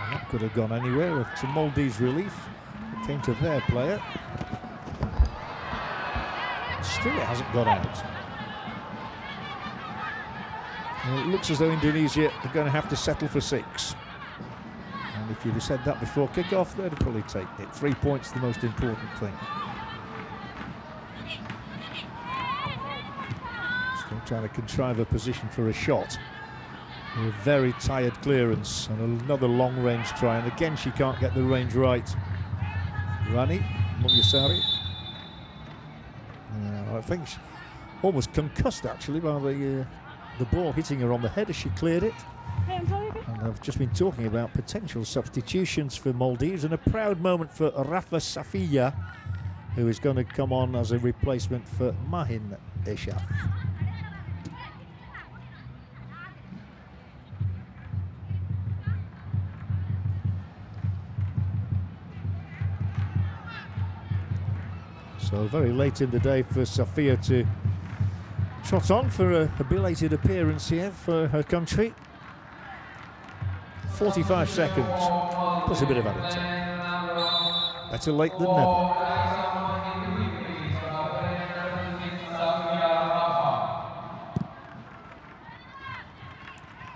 Speaker 2: And that could have gone anywhere. To Maldives' relief, it came to their player. Still it hasn't gone out. Well, it looks as though Indonesia are going to have to settle for 6. And if you'd have said that before kick-off, they'd have probably taken it. 3 points, the most important thing. Trying to contrive a position for a shot. A very tired clearance and another long-range try, and again she can't get the range right. Rani Mulyasari. I think she almost concussed actually by the ball hitting her on the head as she cleared it. And I've just been talking about potential substitutions for Maldives, and a proud moment for Rafa Safiya, who is going to come on as a replacement for Mahin Eshaf. So very late in the day for Sofia to trot on for a belated appearance here for her country. 45 seconds, plus a bit of added time. Better late than never.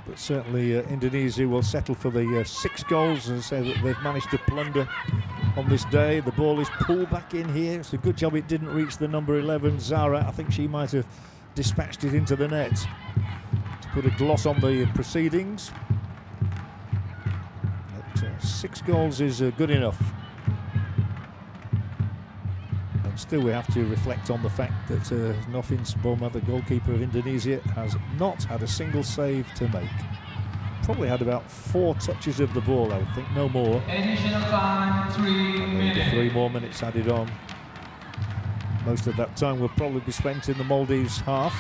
Speaker 2: But certainly Indonesia will settle for the 6 goals and say that they've managed to plunder on this day. The ball is pulled back in here. It's a good job it didn't reach the number 11, Zara. I think she might have dispatched it into the net to put a gloss on the proceedings. But 6 goals is good enough. And still we have to reflect on the fact that Novins Boma, the goalkeeper of Indonesia, has not had a single save to make. Probably had about 4 touches of the ball, I would think, no more.
Speaker 1: Additional time, 3 minutes.
Speaker 2: 3 more minutes added on. Most of that time will probably be spent in the Maldives half.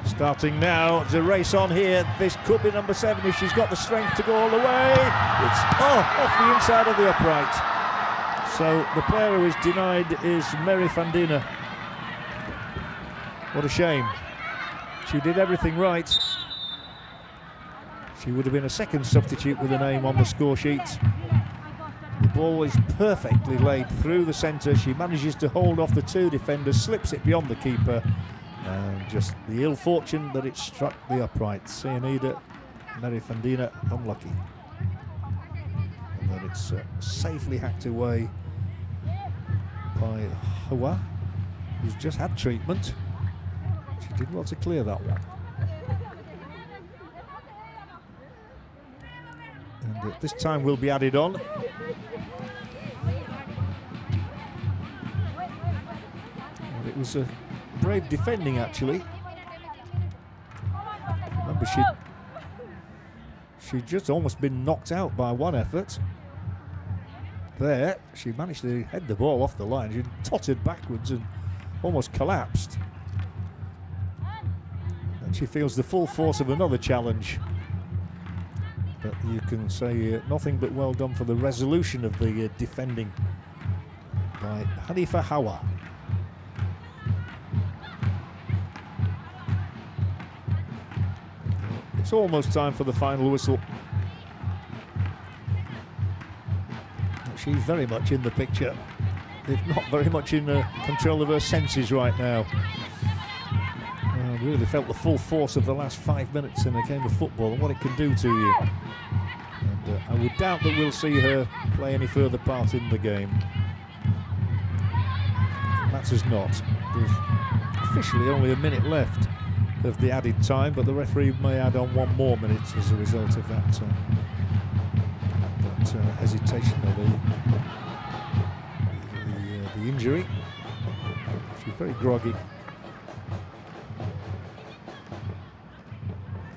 Speaker 2: Starting now, the race on here. This could be number 7 if she's got the strength to go all the way. It's off the inside of the upright. So the player who is denied is Mary Fandina. What a shame. She did everything right. She would have been a second substitute with a name on the score sheet. The ball is perfectly laid through the centre. She manages to hold off the 2 defenders, slips it beyond the keeper, and just the ill fortune that it struck the upright. Cianida, Mary Fandina, unlucky. And then it's safely hacked away by Hawa, who's just had treatment. She did well to clear that one. And this time will be added on. And it was a brave defending, actually. Remember, she'd just almost been knocked out by one effort. There, she managed to head the ball off the line. She tottered backwards and almost collapsed. And she feels the full force of another challenge. But you can say nothing but well done for the resolution of the defending by Hanifa Hawa. It's almost time for the final whistle. She's very much in the picture, if not very much in control of her senses right now. I really felt the full force of the last 5 minutes in a game of football and what it can do to you. And I would doubt that we'll see her play any further part in the game. It matters not. There's officially only a minute left of the added time, but the referee may add on 1 more minute as a result of that. Hesitation or the injury. She's very groggy.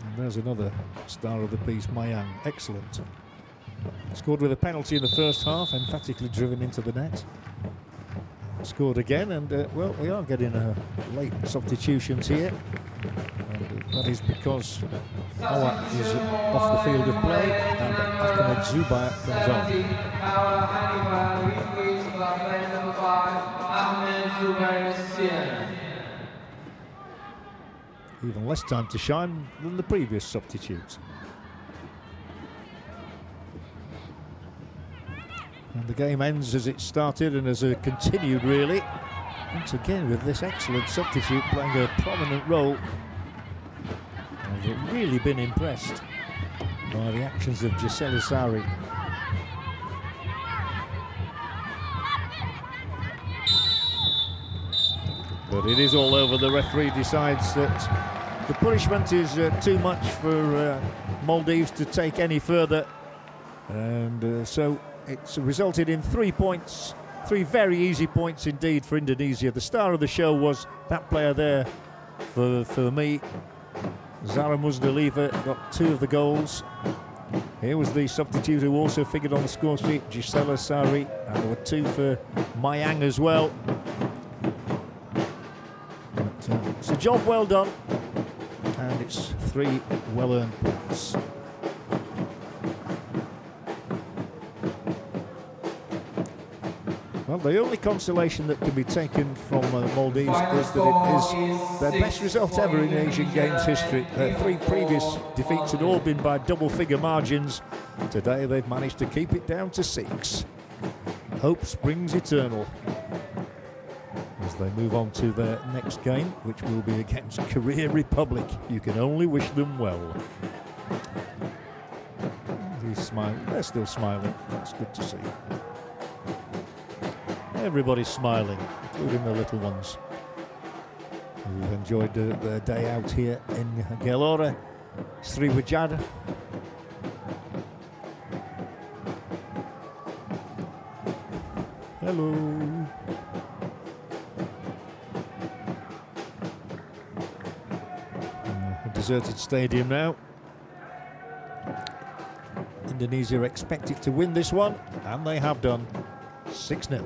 Speaker 2: And there's another star of the piece, Mayang. Excellent. Scored with a penalty in the first half, emphatically driven into the net. Scored again, and well, we are getting late substitutions here. And that is because Hawa is off the field of play and Ahmed Zubair comes on. Even less time to shine than the previous substitutes. And the game ends as it started and has continued, really. Once again with this excellent substitute playing a prominent role. I've really been impressed by the actions of Gisela Sari. But it is all over. The referee decides that the punishment is too much for Maldives to take any further. And so it's resulted in 3 points, 3 very easy points indeed for Indonesia. The star of the show was that player there for me. Zara Musdaliva got 2 of the goals. Here was the substitute who also figured on the score sheet, Gisela Sari, and there were 2 for Mayang as well. But, it's a job well done, and it's 3 well-earned points. Well, the only consolation that can be taken from Maldives is that it is their best result ever in Asian Games history. Their 3 previous defeats had all been by double-figure margins. Today they've managed to keep it down to 6. Hope springs eternal as they move on to their next game, which will be against Korea Republic. You can only wish them well. He's smiling. They're still smiling. That's good to see. Everybody's smiling, including the little ones who've enjoyed their day out here in Gelora, Sriwijaya. Hello. A deserted stadium now. Indonesia expected to win this one, and they have done. 6-0.